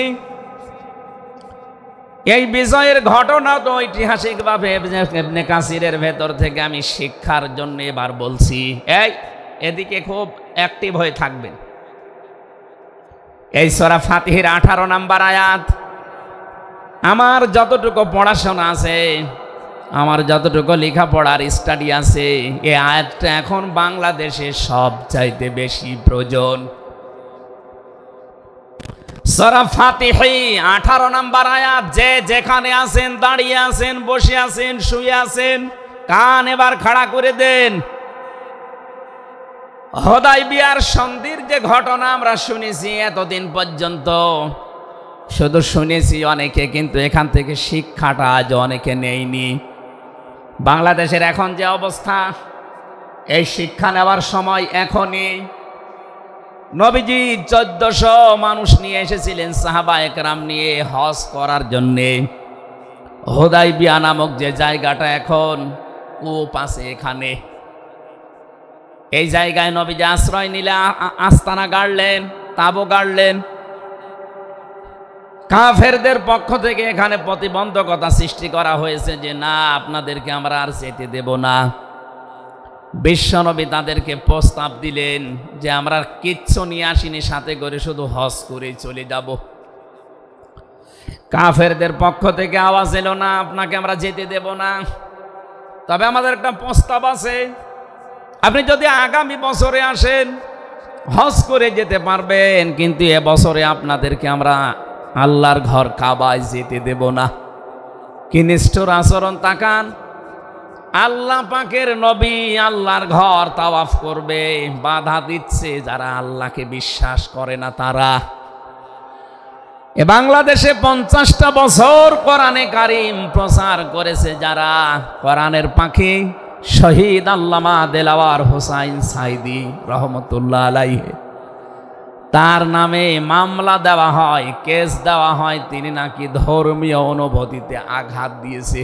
এই বিজয়ের ঘটনা তো ঐতিহাসিকভাবে ইবনে কাসিরের ভেতর থেকে আমি শিক্ষার জন্য এবার বলছি। এদিকে খুব অ্যাক্টিভ হয়ে থাকবেন। এই সূরা ফাতিহার 18 নম্বর আয়াত, আমার যতটুকু পড়াশোনা আছে, আমার যতটুকু লেখাপড়ার স্টাডি আছে, এই আয়াতটা এখন বাংলাদেশে সবচাইতে বেশি প্রয়োজন। সূরা ফাতিহা 18 নম্বর আয়াত। যে যেখানে আছেন, দাঁড়িয়ে আছেন, বসে আছেন, শুয়ে আছেন, কান এবার খাড়া করে দেন। হুদায়বিয়ার সন্ধির যে ঘটনা আমরা শুনেছি এতদিন পর্যন্ত, শুধু শুনেছি অনেকে, কিন্তু এখান থেকে শিক্ষাটা আজ অনেকে নেয়নি। বাংলাদেশের এখন যে অবস্থা, এই শিক্ষা নেওয়ার সময় এখনই। নবীজি 1400 মানুষ নিয়ে এসেছিলেন সাহাবায়ে কেরাম নিয়ে হজ করার জন্যে। হুদায়বিয়া নামক যে জায়গাটা এখন কূপ আছে, এখানে এই জায়গায় নবীজি আশ্রয় নিলে আস্তানা গাড়লেন, তাঁবু গাড়লেন। কাফেরদের পক্ষ থেকে এখানে প্রতিবন্ধকতা সৃষ্টি করা হয়েছে যে না, আপনাদেরকে আমরা আর যেতে দেব না। বিশ্বনবী তাদেরকে প্রস্তাব দিলেন যে আমরা কিচ্ছু নিয়ে আসিনি সাথে করে, শুধু হজ করেই চলে যাব। কাফেরদের পক্ষ থেকে আওয়াজ এলো, না আপনাকে আমরা যেতে দেব না, তবে আমাদের একটা প্রস্তাব আছে। আপনি যদি আগামী বছরে আসেন হজ করে যেতে পারবেন, কিন্তু এবছরে আপনাদেরকে আমরা আল্লাহর ঘর কাবায় যেতে দেব না। কি নিষ্ঠুর আচরণ তাকান। আল্লাহ পাকের নবী আল্লাহর ঘর তাওয়াফ করবে, বাধা দিচ্ছে যারা আল্লাহকে বিশ্বাস করে না তারা। এ বাংলাদেশে 50টা বছর কোরআনে কারীম প্রচার করেছে যারা, কোরআনের পাখি শহীদ আল্লামা দেলাওয়ার হোসাইন সাইদি রহমতুল্লাহ আলাইহি, তার নামে মামলা দেওয়া হয়, কেস দেওয়া হয়, তিনি নাকি ধর্মীয় অনুভূতিতে আঘাত দিয়েছে।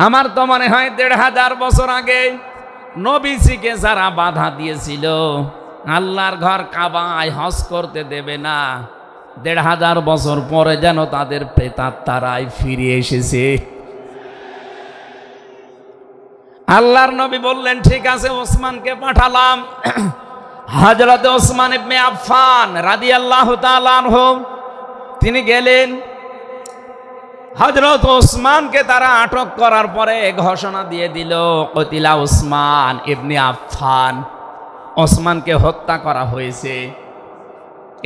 আমার তো মনে হয় 1500 বছর আগে নবীজিকে যারা বাধা দিয়েছিল আল্লাহর ঘর কাবায় হজ করতে দেবে না, 1500 বছর পরে যেন তাদের প্রেতাত্মারাই ফিরে এসেছে। আল্লাহর নবী বললেন ঠিক আছে, ওসমানকে পাঠালাম। হযরত ওসমান ইবনে আফফান রাদিয়াল্লাহু তাআলা আনহু তিনি গেলেন। হযরত ওসমানকে তারা আটক করার পরে ঘোষণা দিয়ে দিল কতিলা ওসমান ইবনে আফফান, ওসমানকে হত্যা করা হয়েছে।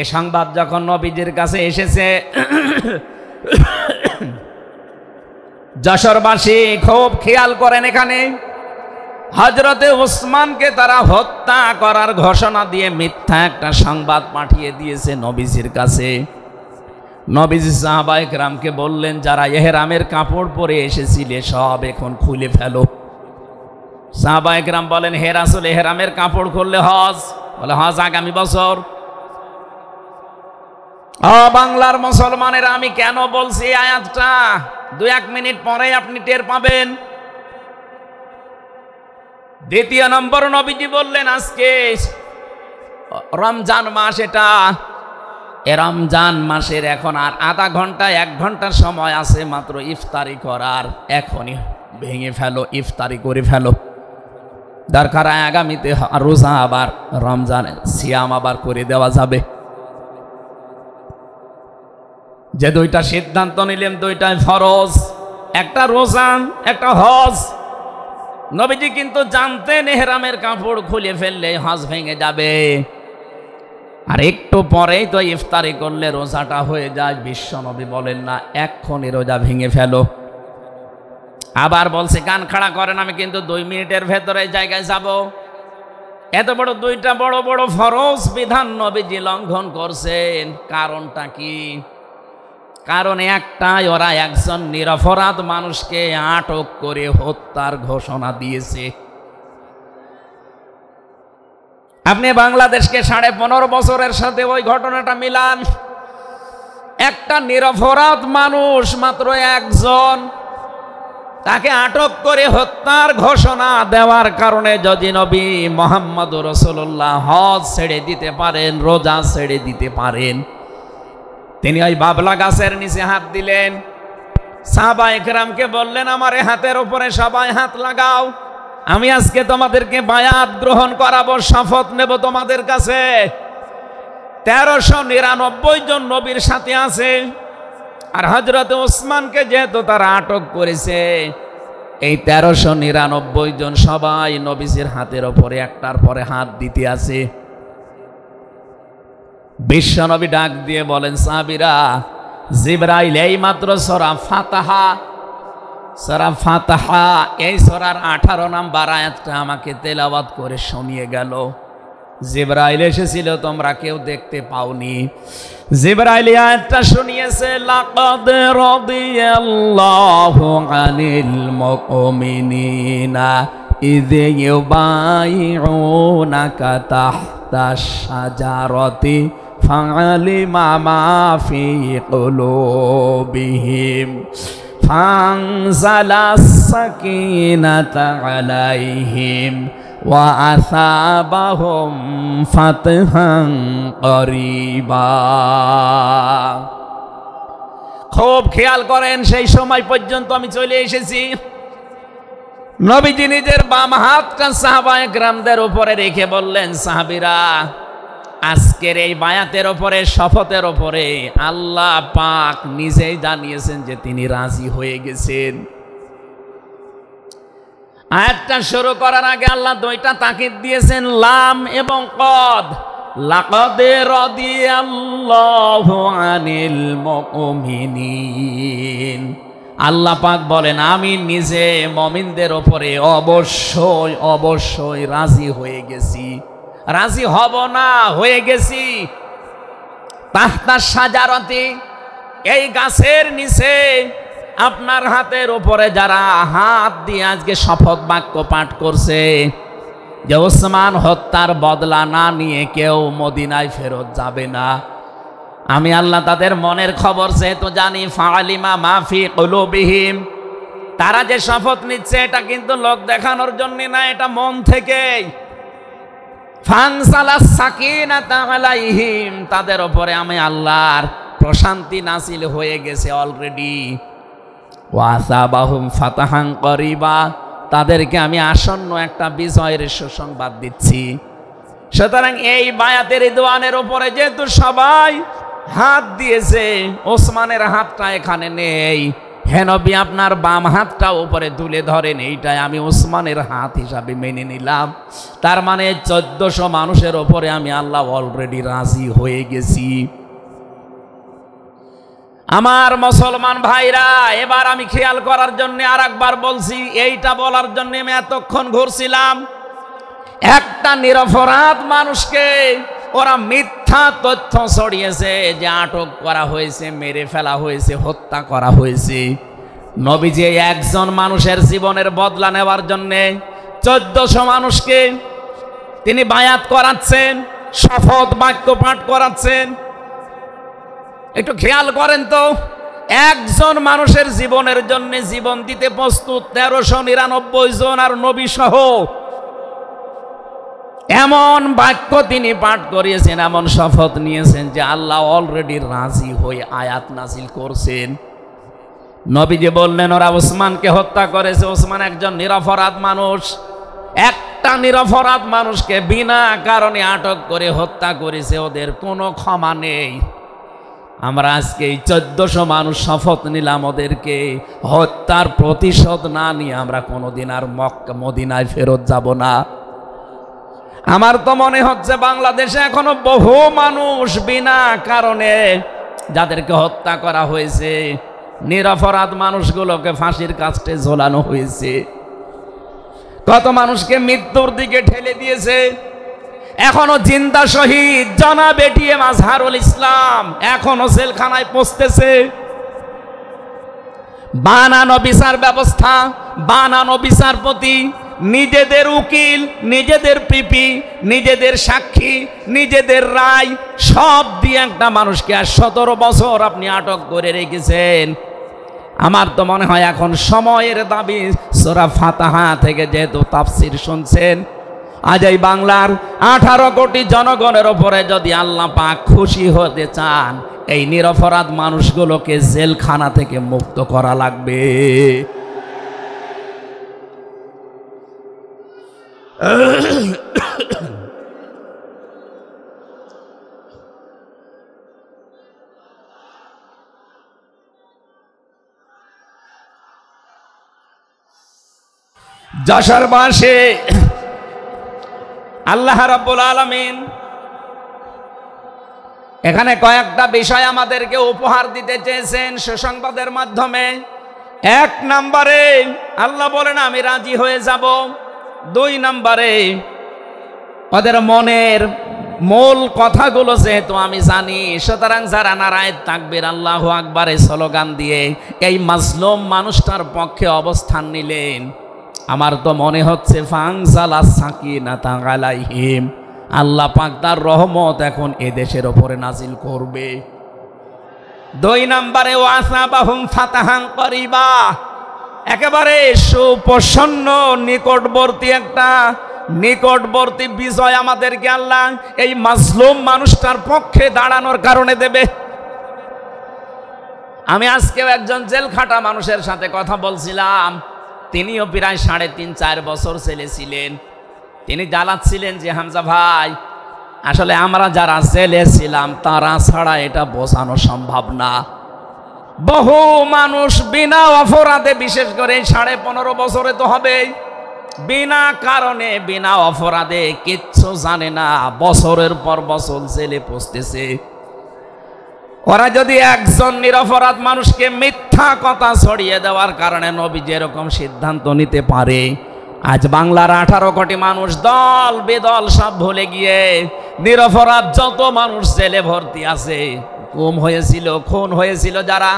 এ সংবাদ যখন নবীজির কাছে এসেছে, যশোরবাসী খুব খেয়াল করেন, এখানে হযরতে ওসমানকে তারা হত্যা করার ঘোষণা দিয়ে মিথ্যা একটা সংবাদ পাঠিয়ে দিয়েছে নবীজির কাছে। নবীজি সাহাবায়ে কেরামকে বললেন, যারা ইহরামের কাপড় পরে এসেছিলে সব এখন খুলে ফেলো। সাহাবায়ে কেরাম বলেন, হে রাসূল, ইহরামের কাপড় খুললে হজ? বলে হজ আগামী বছর। বাংলার মুসলমানের আমি কেন বলছি এই আয়াতটা, 2-1 মিনিট পরে আপনি টের পাবেন। দ্বিতীয় নম্বর, নবীজি বললেন আজকে রমজান মাস, এটা এ রমজান মাসের এখন আর আধা ঘন্টা 1 ঘন্টার সময় আছে মাত্র ইফতারি করার, এখনই ভেঙে ফেলো, ইফতারি করে ফেলো। দরকার আগামীতে রোজা আবার রমজানের সিয়াম আবার করে দেওয়া যাবে। যে 2টা সিদ্ধান্ত নিলেন, 2টাই ফরজ, একটা রোজা একটা হজ। নবীজি কিন্তু জানতেন ইহরামের কাপড় খুলে ফেললে হজ ভেঙে যাবে, আর একটু পরেই তো ইফতারি করলে রোজাটা হয়ে যায়। বিশ্ব নবী বলেন না এক্ষুনি রোজা ভেঙে ফেলো। আবার বলছে কান খাড়া করেন, আমি কিন্তু 2 মিনিটের ভেতরে জায়গায় যাব। এত বড় 2টা বড় বড় ফরজ বিধান নবীজি লঙ্ঘন করছেন, কারণটা কি? কারণ একটাই, ওরা একজন নিরপরাধ মানুষকে আটক করে হত্যার ঘোষণা দিয়েছে। আপনি বাংলাদেশকে 15.5 বছরের সাথে ওই ঘটনাটা মিলান। একটা নিরপরাধ মানুষ, মাত্র একজন, তাকে আটক করে হত্যার ঘোষণা দেওয়ার কারণে যদি নবী মুহাম্মদুর রাসূলুল্লাহ হজ ছেড়ে দিতে পারেন, রোজা ছেড়ে দিতে পারেন, তিনি ওই বাবলা গাছের নিচে হাত দিলেন, সাহাবায়ে কেরামকে বললেন আমার হাতের উপরে সবাই হাত লাগাও, আমি আজকে তোমাদেরকে বায়াত গ্রহণ করাবো, শপথ নেব তোমাদের কাছে। 1399 জন নবীর সাথে আছে, আর হযরত ওসমানকে যেহেতু তারা আটক করেছে, এই 1399 জন সবাই নবীজির হাতের উপরে একটার পরে হাত দিতে আছে। বিশ্বনবী ডাক দিয়ে বলেন, সাহাবীরা, জিবরাইল এই মাত্র সূরা ফাতিহা এই সূরার 18 নম্বর আয়াতটা আমাকে তেলাওয়াত করে শুনিয়ে গেল। জিবরাইল এসেছিল, তোমরা কেউ দেখতে পাওনি। জিবরাইল আয়াতটা শুনিয়েছে, লাকাদ রাদিয়াল্লাহু আনিল মুমিনিনা ইয ইউবাইউনাকা তাহতাশ শাজারাতি ফাআলিমা মা ফি কুলুবিহিম ফানজালাস সাকিনাতা আলাইহিম ওয়া আসাবাহুম ফাতহান করিবা। খুব খেয়াল করেন, সেই সময় পর্যন্ত আমি চলে এসেছি। নবীজি নিজের বাম হাতটা সাহাবায়ে কেরামদের উপরে রেখে বললেন, সাহাবীরা, আজকের এই বায়াতের উপরে, শপথের উপরে আল্লাহ পাক নিজেই জানিয়েছেন যে তিনি রাজি হয়ে গেছেন। আয়াতটা শুরু করার আগে আল্লাহ 2টা তাকিদ দিয়েছেন, লাম এবং কদ। লাকাদ রাদিয়াল্লাহু আনিল মুমিনিন, আল্লাহ পাক বলেন আমি নিজে মুমিনদের উপরে অবশ্যই অবশ্যই রাজি হয়ে গেছি। রাজি হব না, হয়ে গেছি। তাহতা শাজারাতি, এই গাছের নিচে আপনার হাতের উপরে যারা হাত দিয়ে আজকে শপথ বাক্য পাঠ করছে যে ওসমান হত্যার বদলা না নিয়ে কেউ মদিনায় ফেরত যাবে না, আমি আল্লাহ তাদের মনের খবর যেহেতু জানি, ফাআলিমা মা ফি কুলুবিহিম, তারা যে শপথ নিচ্ছে এটা কিন্তু লোক দেখানোর জন্য না, এটা মন থেকেই। ফানসালাস সাকিনাতা আলাইহিম, তাদের উপরে আমি আল্লাহর প্রশান্তি নাসিল হয়ে গেছে অলরেডি। ওয়া আসাবাহুম ফাতাহান করিবা, তাদেরকে আমি আসন্ন একটা বিজয়ের সুসংবাদ দিচ্ছি। সুতরাং এই বায়াতের রিদওয়ানের উপরে যেহেতু সবাই হাত দিয়েছে, ওসমানের হাতটা এখানে নেই, হে নবী আপনার বাম হাতটা উপরে তুলে ধরেন, এইটাই আমি ওসমানের হাত হিসাবে মেনে নিলাম। তার মানে 1400 মানুষের ওপরে আমি আল্লাহ অলরেডি রাজি হয়ে গেছি। আমার মুসলমান ভাইরা, এবার আমি খেয়াল করার জন্য আর একবার বলছি, এইটা বলার জন্য আমি এতক্ষণ ঘুরছিলাম। একটা নিরপরাধ মানুষকে ওরা মিথ্যা তথ্য ছড়িয়েছে যে আটক করা হয়েছে, মেরে ফেলা হয়েছে, হত্যা করা হয়েছে। নবীজি একজন মানুষের জীবনের বদলা নেওয়ার জন্য 1400 মানুষকে তিনি বায়াত করাচ্ছেন, শপথ বাক্য পাঠ করাচ্ছেন। একটু খেয়াল করেন তো, একজন মানুষের জীবনের জন্য জীবন দিতে প্রস্তুত 1399 জন, আর নবী সহ। এমন বাক্য তিনি পাঠ করিয়েছেন, এমন শপথ নিয়েছেন যে আল্লাহ অলরেডি রাজি হয়ে আয়াত নাজিল করছেন। নবীজি বললেন ওরা ওসমানকে হত্যা করেছে। ওসমান একজন নিরপরাধ মানুষ, একটা নিরপরাধ মানুষকে বিনা কারণে আটক করে হত্যা করেছে, ওদের কোনো ক্ষমা নেই। আমরা আজকে এই 1400 মানুষ শপথ নিলাম, ওদেরকে হত্যার প্রতিশোধ না নিয়ে আমরা কোনোদিন আর মক্কা মদিনায় ফেরত যাব না। আমার তো মনে হচ্ছে বাংলাদেশে এখনো বহু মানুষ বিনা কারণে যাদেরকে হত্যা করা হয়েছে, নিরপরাধ মানুষগুলোকে ফাঁসির কাস্টে ঝোলানো হয়েছে, কত মানুষকে মৃত্যুর দিকে ঠেলে দিয়েছে। এখনো জিন্দা শহীদ জনাব এটিএম আজহারুল ইসলাম এখনো জেলখানায় পৌঁছতেছে। বানানো বিচার ব্যবস্থা, বানানো বিচারপতি, নিজেদের উকিল, নিজেদের পিপি, নিজেদের সাক্ষী, নিজেদের রায় সব দিয়ে একটা মানুষকে আর 17 বছর আপনি আটক করে রেখেছেন। আমার তো মনে হয় এখন সময়ের দাবি। সূরা ফাতিহা থেকে যেহেতু তাফসীর শুনছেন, আজ এই বাংলার 18 কোটি জনগণের ওপরে যদি আল্লাহ পাক খুশি হতে চান, এই নিরপরাধ মানুষগুলোকে জেলখানা থেকে মুক্ত করা লাগবে। যশোরবাসী, আল্লাহ রাব্বুল আলামিন এখানে কয়েকটা বিষয় আমাদেরকে উপহার দিতে চেয়েছেন সুসংবাদের মাধ্যমে। 1 নম্বরে আল্লাহ বলেন আমি রাজি হয়ে যাব। 2 নম্বরে ওদের মনের মূল কথাগুলো যেহেতু আমি জানি, সুতরাং যারা নারায়ে তাকবীর আল্লাহু আকবার স্লোগান দিয়ে এই মাজলুম মানুষটার পক্ষে অবস্থান নিলেন, আমার তো মনে হচ্ছে ফাংজালা সাকিনাতা আলাইহিম, আল্লাহ পাক তার রহমত এখন এদেশের ওপরে নাজিল করবে। 2 নম্বরে ওয়াসাবাহুম ফাতাহান করিবা, একেবারে সুপ্রসন্ন নিকটবর্তী বিজয় আমাদেরকে আল্লাহ এই মাজলুম মানুষটার পক্ষে দাঁড়ানোর কারণে দেবে। আমি আজকেও একজন জেলখাটা মানুষের সাথে কথা বলছিলাম, তিনিও প্রায় 3.5-4 বছর জেলে ছিলেন। তিনি জ্বালাচ্ছিলেন যে হামজা ভাই, আসলে আমরা যারা জেলে ছিলাম তারা ছাড়া এটা বোঝানো সম্ভব না। বহু মানুষ বিনা অপরাধে, বিশেষ করে 15.5 বছরে তো হবেই, বিনা কারণে বিনা অপরাধে কিচ্ছু জানে না, বছরের পর বছর জেলে পৌঁছতেছে। ওরা যদি একজন নিরপরাধ মানুষকে মিথ্যা কথা ছড়িয়ে দেওয়ার কারণে নবী যেরকম সিদ্ধান্ত নিতে পারে, আজ বাংলার 18 কোটি মানুষ দল বেদল সব ভুলে গিয়ে নিরপরাধ যত মানুষ জেলে ভর্তি আছে, গুম হয়েছিল, খুন হয়েছিল যারা,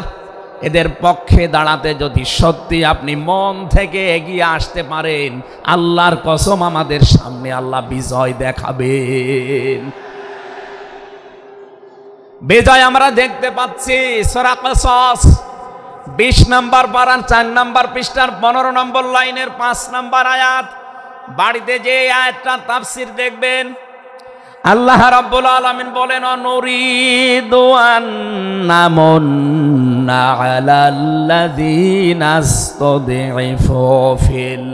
এদের পক্ষে দাঁড়াতে যদি সত্যি আপনি মন থেকে এগিয়ে আসতে পারেন, আল্লাহর কসম আমাদের সামনে আল্লাহ বিজয় দেখাবেন। বিজয় আমরা দেখতে পাচ্ছি সূরা কসস 20 নম্বর পারার 4 নম্বর পৃষ্ঠার 15 নম্বর লাইনের 5 নম্বর আয়াত। বাড়িতে যে আয়াতটা তাফসীর দেখবেন, আল্লাহ রাব্বুল আলামিন বলেন নুরিদু আন্নামুন্না আলাল্লাযীনা ইসতাদঈফু ফিল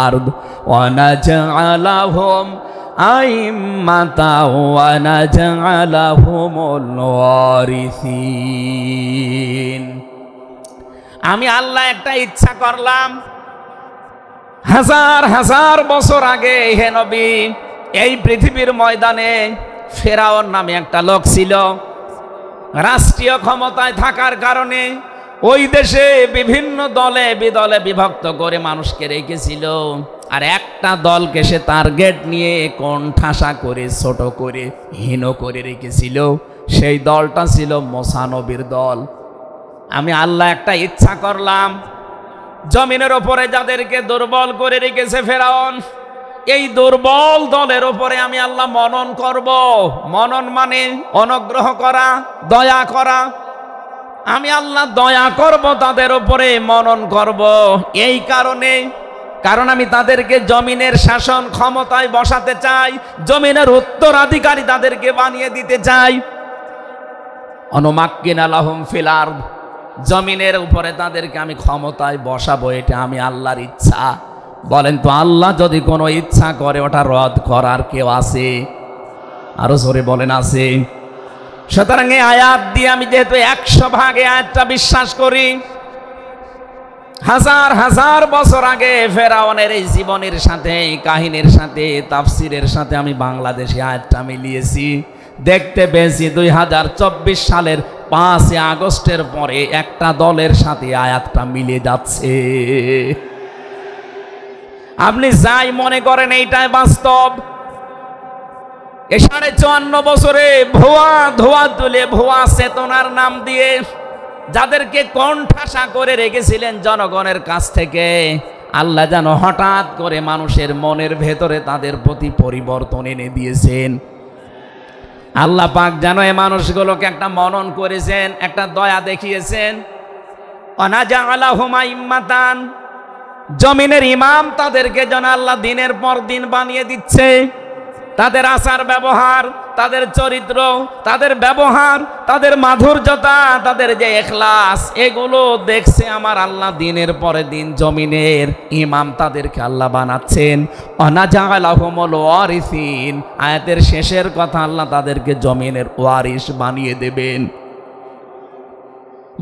আরদ ওয়া নাজআলাহুম আইম্মাতাও ওয়া নাজআলাহুমুল ওয়ারিসিন। আমি আল্লাহ একটা ইচ্ছা করলাম, হাজার হাজার বছর আগে হে নবী, এই পৃথিবীর ময়দানে ফেরাউন নামে একটা লোক ছিল। রাষ্ট্রীয় ক্ষমতায় থাকার কারণে ওই দেশে বিভিন্ন দলে বিদলে বিভক্ত করে মানুষকে রেখেছিল। আর একটা দলকে সে টার্গেট নিয়ে কোণঠাসা করে, ছোট করে, হীন করে রেখেছিল। সেই দলটা ছিল মুসা নবীর দল। আমি আল্লাহ একটা ইচ্ছা করলাম, জমিনের ওপরে যাদেরকে দুর্বল করে রেখেছে ফেরাউন, এই দুর্বল দলের ওপরে আমি আল্লাহ মনন করব। মনন মানে অনুগ্রহ করা, দয়া করা। আমি আল্লাহ দয়া করব তাদের উপরে, মনন করব। এই কারণ আমি তাদেরকে জমিনের শাসন ক্ষমতায় বসাতে চাই, জমিনের উত্তরাধিকারী তাদেরকে বানিয়ে দিতে চাই। অনুমাক্কিনা লাহুম ফিল আরদ, জমিনের উপরে তাদেরকে আমি ক্ষমতায় বসাবো, এটা আমি আল্লাহর ইচ্ছা। বলেন তো, আল্লাহ যদি কোনো ইচ্ছা করে ওটা রদ করার কেউ আছে? আরো জোরে বলেন, আছে। সুতরাং এই আয়াত দিয়ে আমি যেহেতু 100 ভাগ আয়াতটা বিশ্বাস করি, হাজার হাজার বছর আগে ফেরাউনের এই জীবনের সাথে, কাহিনীর সাথে, তাফসিরের সাথে আমি বাংলাদেশে আয়াতটা মিলিয়েছি। দেখতে পেয়েছি 2024 সালের 5 আগস্টের পরে একটা দলের সাথে আয়াতটা মিলে যাচ্ছে। আপনি যাই মনে করেন এইটাই বাস্তব। এই 54 বছরে ধোয়া তুলে, ভুয়া চেতনার নাম দিয়ে যাদেরকে কোণঠাসা করে রেখেছিলেন জনগণের কাছ থেকে, আল্লাহ যেন হঠাৎ করে মানুষের মনের ভেতরে তাদের প্রতি পরিবর্তন এনে দিয়েছেন। আল্লাহ পাক যেন এই মানুষগুলোকে একটা মনন করেছেন, একটা দয়া দেখিয়েছেন। অনাজাআলাহুমা ইম্মাতান, জমিনের ইমাম তাদেরকে যেন আল্লাহ দিনের পর দিন বানিয়ে দিচ্ছে। তাদের আচার ব্যবহার, তাদের চরিত্র, তাদের ব্যবহার, তাদের মাধুর্যতা, তাদের যে ইখলাস, এগুলো দেখছে আমার আল্লাহ দিনের পরে দিন জমিনের ইমাম তাদেরকে আল্লাহ বানাচ্ছেন। অনাজাআলাহুমুল ওয়ারিসিন, আয়াতের শেষের কথা, আল্লাহ তাদেরকে জমিনের ওয়ারিস বানিয়ে দেবেন।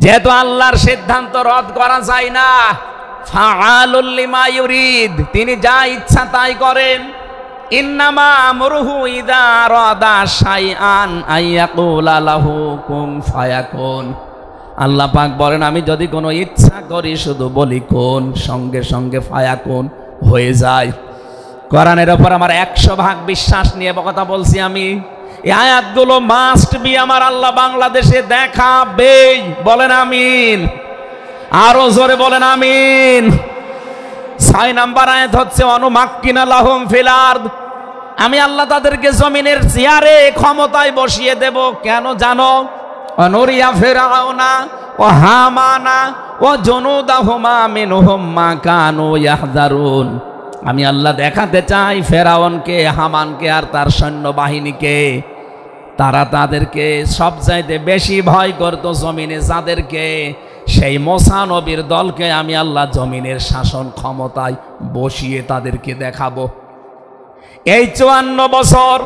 যেহেতু আল্লাহর সিদ্ধান্ত রদ করা যায় না, ফাআলুল লিমা ইউরিদ, তিনি যা ইচ্ছা তাই করেন। ইন্নামা আমরুহু ইযা আরাদা শাইআন আইয়াকুলা লাহু কুন ফায়াকুন। আল্লাহ পাক বলেন, আমি যদি কোনো ইচ্ছা করি শুধু বলি কোন, সঙ্গে সঙ্গে ফায়াকুন হয়ে যায়। কোরআনের ওপর আমার 100 ভাগ বিশ্বাস নিয়ে কথা বলছি আমি। এই আয়াতগুলো মাস্ট বি আমার আল্লাহ বাংলাদেশে দেখাবে। বলেন আমিন, আরো জোরে বলেন আমিন। 6 নাম্বার আয়াত হচ্ছে অনুমাক্কিনা লাহুম ফিল আরদ, আমি আল্লাহ তাদেরকে জমিনের চেয়ারে ক্ষমতায় বসিয়ে দেব। কেন জানো? অনুরিয়া ফিরআউনা ও হামানা ও জুনুদাহুমা মিনহুম মা কানু ইয়াহযারুন, আমি আল্লাহ দেখাতে চাই ফেরাউনকে, হামানকে আর তার সৈন্যবাহিনীকে, তারা তাদেরকে সবচাইতে বেশি ভয় করত জমিনে যাদেরকে, সেই মুসা নবীর দলকে আমি আল্লাহ জমিনের শাসন ক্ষমতায় বসিয়ে তাদেরকে দেখাবো। এই 54 বছর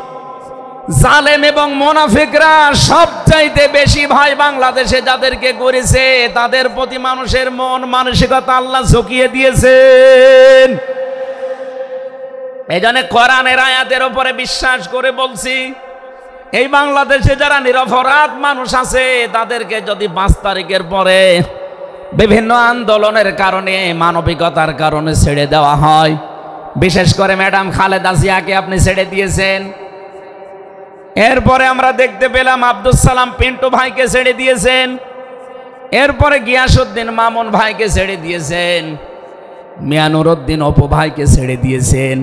জালেম এবং মুনাফিকরা সবচাইতে বেশি ভয় বাংলাদেশে যাদেরকে করেছে, তাদের প্রতি মানুষের মন মানসিকতা আল্লাহ ঝুঁকিয়ে দিয়েছেন। এই জন্য কোরআনের আয়াতের উপরে বিশ্বাস করে বলছি, এই বাংলাদেশে যারা নিরপরাধ মানুষ আছে তাদেরকে যদি 5 তারিখের পরে বিভিন্ন আন্দোলনের কারণে, মানবিকতার কারণে ছেড়ে দেওয়া হয়, বিশেষ করে ম্যাডাম খালেদা জিয়াকে আপনি ছেড়ে দিয়েছেন। এরপরে আমরা দেখতে পেলাম আব্দুল সালাম পিন্টু ভাইকে ছেড়ে দিয়েছেন। এরপরে গিয়াসউদ্দিন মামুন ভাইকে ছেড়ে দিয়েছেন। মিয়ানুরউদ্দিন অপু ভাইকে ছেড়ে দিয়েছেন।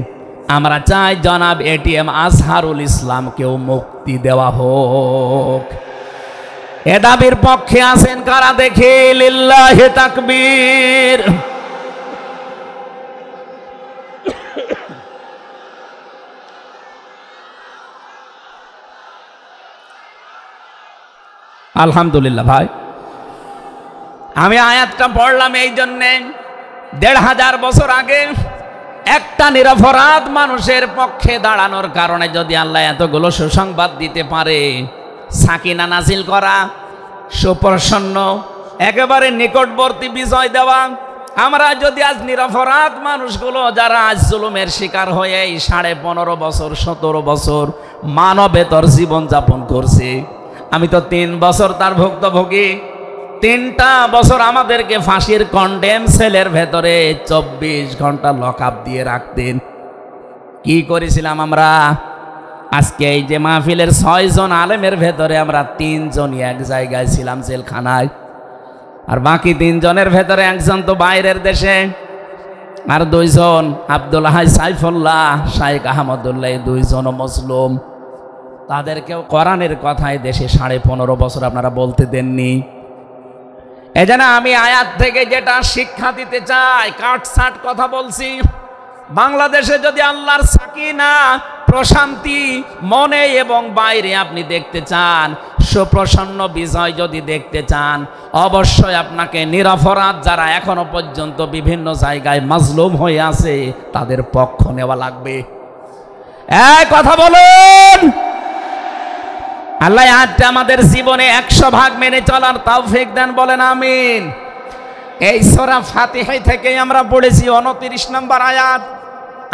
আমরা চাই জনাব এটিএম আজহারুল ইসলামকেও মুক্তি দেওয়া হোক। এ দাবির পক্ষে আছেন কারা দেখে? লিল্লাহি তাকবীর। আলহামদুলিল্লাহ। ভাই, আমি আয়াতটা পড়লাম এই জন্যে, 1500 বছর আগে একটা নিরপরাধ মানুষের পক্ষে দাঁড়ানোর কারণে যদি আল্লাহ এতগুলো সুসংবাদ দিতে পারে, সাকিনা নাজিল করা, সুপ্রসন্ন একেবারে নিকটবর্তী বিজয় দেওয়া। আমরা যদি আজ নিরপরাধ মানুষগুলো যারা আজ জুলুমের শিকার হয়ে 15.5 বছর 17 বছর মানবেতর জীবনযাপন করছে, আমি তো 3 বছর তার ভুক্তভোগী। 3টা বছর আমাদেরকে ফাঁসির কন্ডেম সেলের ভেতরে 24 ঘন্টা লকআপ দিয়ে রাখতেন। কি করেছিলাম আমরা? আজকে এই যে মাহফিলের 6 জন আলেমের ভেতরে আমরা 3 জনই এক জায়গায় ছিলাম জেলখানায়, আর বাকি 3 জনের ভেতরে একজন তো বাইরের দেশে, আর 2 জন আব্দুল হাই সাইফুল্লাহ শাইখ আহমদুল্লাহ, 2 জন মুসলিম। তাদেরকেও কোরআনের কথায় দেশে 15.5 বছর আপনারা বলতে দেননি। এজন্য আমি আয়াত থেকে যেটা শিক্ষা দিতে চাই, কাটছাট কথা বলছি। বাংলাদেশে যদি আল্লাহর সাকিনা প্রশান্তি মনে এবং বাইরে আপনি দেখতে চান, সুপ্রসন্ন বিজয় যদি দেখতে চান, অবশ্যই আপনাকে নিরপরাধ যারা এখনো পর্যন্ত বিভিন্ন জায়গায় মাজলুম হয়ে আছে তাদের পক্ষ নেওয়া লাগবে। এক কথা বলুন, আল্লাহ আজকে আমাদের জীবনে 100 ভাগ মেনে চলার তৌফিক দেন, বলেন আমিন। এই সূরা ফাতিহা থেকে আমরা পড়েছি 29 নম্বর আয়াত।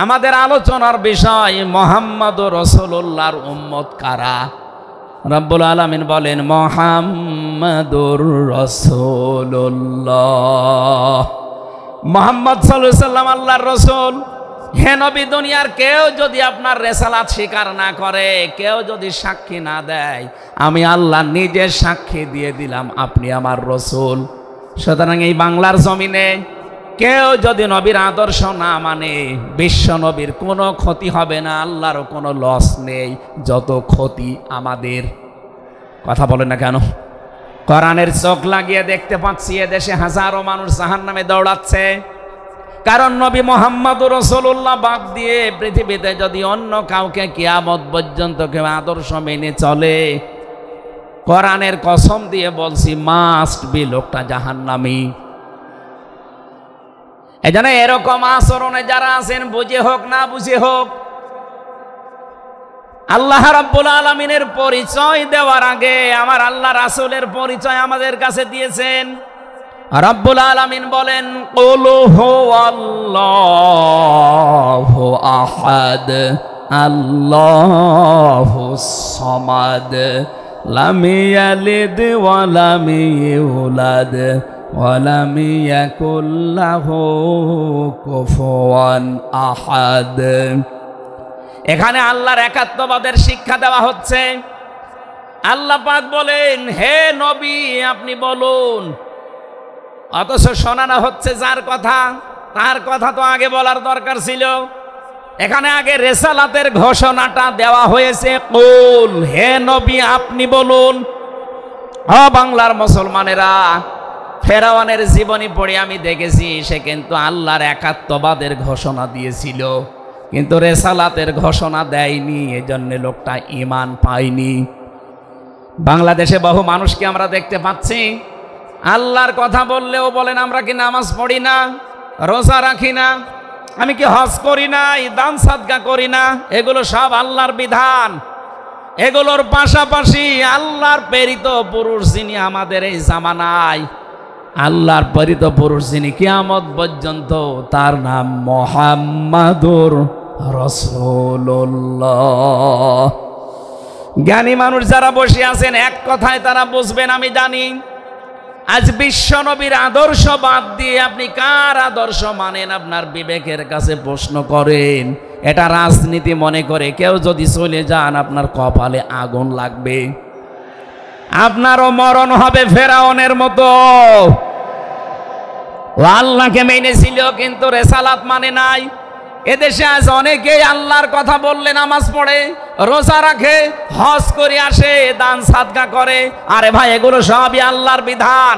আমাদের আলোচনার বিষয় মুহাম্মদুর রাসূলুল্লাহর উম্মত কারা। রব্বুল আলামিন বলেন মুহাম্মদুর রাসূলুল্লাহ, মুহাম্মদ সাল্লাল্লাহু আলাইহি সাল্লাম আল্লাহর রাসূল। হে নবী, দুনিয়ার কেউ যদি আপনার রিসালাত স্বীকার না করে, কেউ যদি সাক্ষী না দেয়, আমি আল্লাহ নিজে সাক্ষী দিয়ে দিলাম আপনি আমার রাসূল। সুতরাং এই বাংলার জমিনে কেউ যদি নবীর আদর্শ না মানে, বিশ্ব নবীর কোনো ক্ষতি হবে না, আল্লাহরও কোনো লস নেই, যত ক্ষতি আমাদের। কথা বলেন না কেন? কোরআনের চোখ লাগিয়ে দেখতে পাচ্ছি এদেশে হাজারো মানুষ জাহান্নামে দৌড়াচ্ছে, কারণ নবী মুহাম্মদুর রাসূলুল্লাহ বাদ দিয়ে পৃথিবীতে যদি অন্য কাউকে কিয়ামত পর্যন্ত কেউ আদর্শ মেনে চলে, কোরআনের কসম দিয়ে বলছি মাস্ট বি লোকটা জাহান্নামী। এজন্য এরকম আচরণে যারা আছেন, বুঝে হোক না বুঝে হোক, আল্লাহ রাব্বুল আলামিনের পরিচয় দেওয়ার আগে আমার আল্লাহ রাসূলের পরিচয় আমাদের কাছে দিয়েছেন। রাব্বুল আলামিন বলেন কুল হুয়াল্লাহু আহাদ আল্লাহুস সামাদ লাম ইয়ালিদ ওয়া লাম ইউলাদ ওয়া লাম ইয়াকুল লাহু কুফুয়ান আহাদ। এখানে আল্লাহর একাত্মবাদের শিক্ষা দেওয়া হচ্ছে। আল্লাহ পাক বলেন হে নবী আপনি বলুন, অথচ শোনানো হচ্ছে যার কথা, তার কথা তো আগে বলার দরকার ছিল। এখানে আগে রিসালাতের ঘোষণাটা দেওয়া হয়েছে, কুল হে নবী আপনি বলুন। ও বাংলার মুসলমানেরা, ফেরাউনের জীবনী পড়ে আমি দেখেছি সে কিন্তু আল্লাহর একাত্মবাদের ঘোষণা দিয়েছিল, কিন্তু রিসালাতের ঘোষণা দেয়নি, এজন্য লোকটা ঈমান পায়নি। বাংলাদেশে বহু মানুষকে আমরা দেখতে পাচ্ছি আল্লাহর কথা বললেও বলেন আমরা কি নামাজ পড়ি না, রোজা রাখি না, আমি কি হজ করি না, দান সাদকা করি না। এগুলো সব আল্লাহর বিধান। এগুলোর পাশাপাশি আল্লাহর প্রেরিত পুরুষ যিনি আমাদের এই জামানায়, আল্লাহর প্রেরিত পুরুষ যিনি কিয়ামত পর্যন্ত, তার নাম মুহাম্মাদুর রাসূলুল্লাহ। জ্ঞানী মানুষ যারা বসে আছেন এক কথায় তারা বুঝবেন আমি জানি। আজ বিশ্ব নবীর আদর্শ বাদ দিয়ে আপনি কার আদর্শ মানেন আপনার বিবেকের কাছে প্রশ্ন করেন। এটা রাজনীতি মনে করে কেউ যদি চলে যান আপনার কপালে আগুন লাগবে, আপনারও মরণ হবে ফেরাউনের মতো। ও আল্লাহকে মেনেছিল কিন্তু রিসালাত মানে নাই। এদেশে আজ অনেকেই আল্লাহর কথা বললে নামাজ পড়ে, রোজা রাখে, হজ করে আসে, দান সাদকা করে। আরে ভাই এগুলো সবই আল্লাহর বিধান।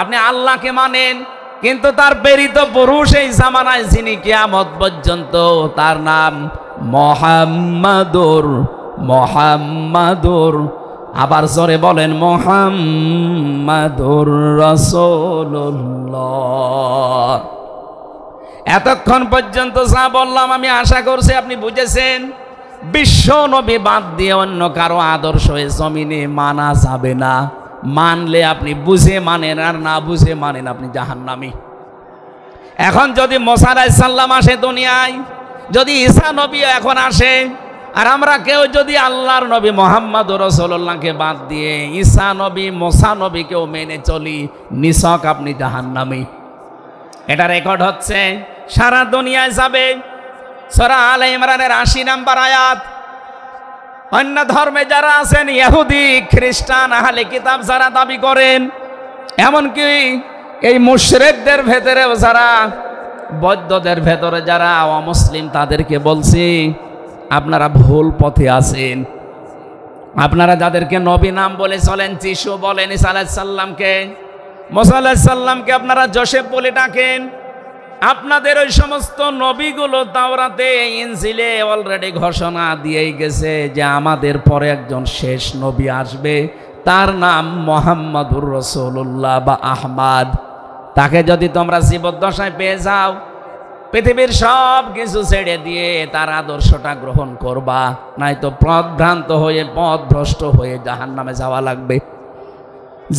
আপনি আল্লাহকে মানেন, কিন্তু তার প্রেরিত পুরুষ এই জামানায় যিনি কিয়ামত পর্যন্ত, তার নাম মুহাম্মাদুর। আবার জোরে বলেন মুহাম্মাদুর রাসূলুল্লাহ। এতক্ষণ পর্যন্ত যা বললাম আমি আশা করছি আপনি বুঝেছেন। বিশ্ব নবী বাদ দিয়ে অন্য কারো আদর্শ এ জমিনে মানা যাবে না। মানলে আপনি বুঝে মানেন, আর না বুঝে মানেন আপনি জাহান্নামী। এখন যদি মুসা আলাইহিস সালাম আসে দুনিয়ায়, যদি ঈসা নবী এখন আসে, আর আমরা কেউ যদি আল্লাহর নবী মুহাম্মদুর রাসূলুল্লাহকে বাদ দিয়ে ঈসা নবী মুসা নবীকেও মেনে চলি, নিছক আপনি জাহান্নামী। এটা রেকর্ড হচ্ছে, সারা দুনিয়ায় যাবে। সূরা আলে ইমরানের ৮০ নম্বর আয়াত। অন্য ধর্মে যারা আছেন, ইহুদি খ্রিস্টান আহলে কিতাব যারা দাবি করেন, এমনকি এই মুশরিকদের ভেতরেও যারা, বৌদ্ধদের ভেতরে যারা অমুসলিম, তাদেরকে বলছি আপনারা ভুল পথে আছেন। আপনারা যাদেরকে নবী নাম বলে চলেন, যিশু বলেন ঈসা আলাইহিস সালামকে, মুসা আলাইহিস সালামকে আপনারা যোসেফ বলে ডাকেন, আপনাদের ওই সমস্ত নবীগুলো তাওরাতে ইনজিলে অলরেডি ঘোষণা দিয়েই গেছে যে আমাদের পরে একজন শেষ নবী আসবে, তার নাম মুহাম্মদুর রাসূলুল্লাহ বা আহমদ। তাকে যদি তোমরা জীবদ্দশায় পেয়ে যাও, পৃথিবীর সব কিছু ছেড়ে দিয়ে তার আদর্শটা গ্রহণ করবা, নয়তো পথভ্রান্ত হয়ে পথভ্রষ্ট হয়ে জাহান্নামে যাওয়া লাগবে।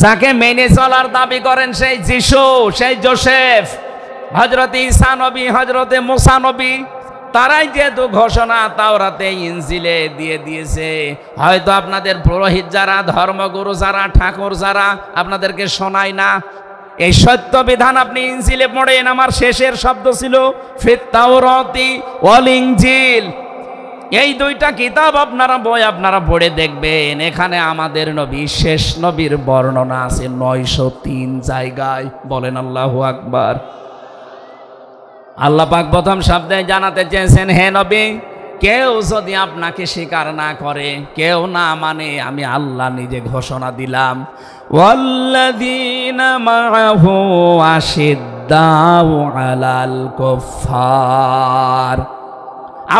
যাকে মেনে চলার দাবি করেন সেই যিশু, সেই যোসেফ, হযরত ঈসা নবী, হযরত মুসা নবী, তারাই যেহেতু ঘোষণা তাওরাতে ইনজিলে দিয়ে দিয়েছে, হয়তো আপনাদের পুরোহিত যারা, ধর্মগুরু যারা, ঠাকুর যারা আপনাদেরকে শোনায় না। এই সত্য বিধান আপনি ইনজিলে পড়েন, আমার শেষের শব্দ ছিল ফিত তাওরাতি ওয়াল ইনজিল। এই দুইটা কিতাব আপনারা পড়ে দেখবেন, এখানে আমাদের নবী, শেষ নবীর বর্ণনা আছে ৯০৩ জায়গায়। বলেন আল্লাহু আকবার। আল্লাহ পাক প্রথম শব্দে জানাতে চেয়েছেন, হে নবী, কেউ যদি আপনাকে স্বীকার না করে, কেউ না মানে, আমি আল্লাহ নিজে ঘোষণা দিলাম, ওয়াল্লাযীনা মাআহু আশিদ্দাউ আলাল কুফফার।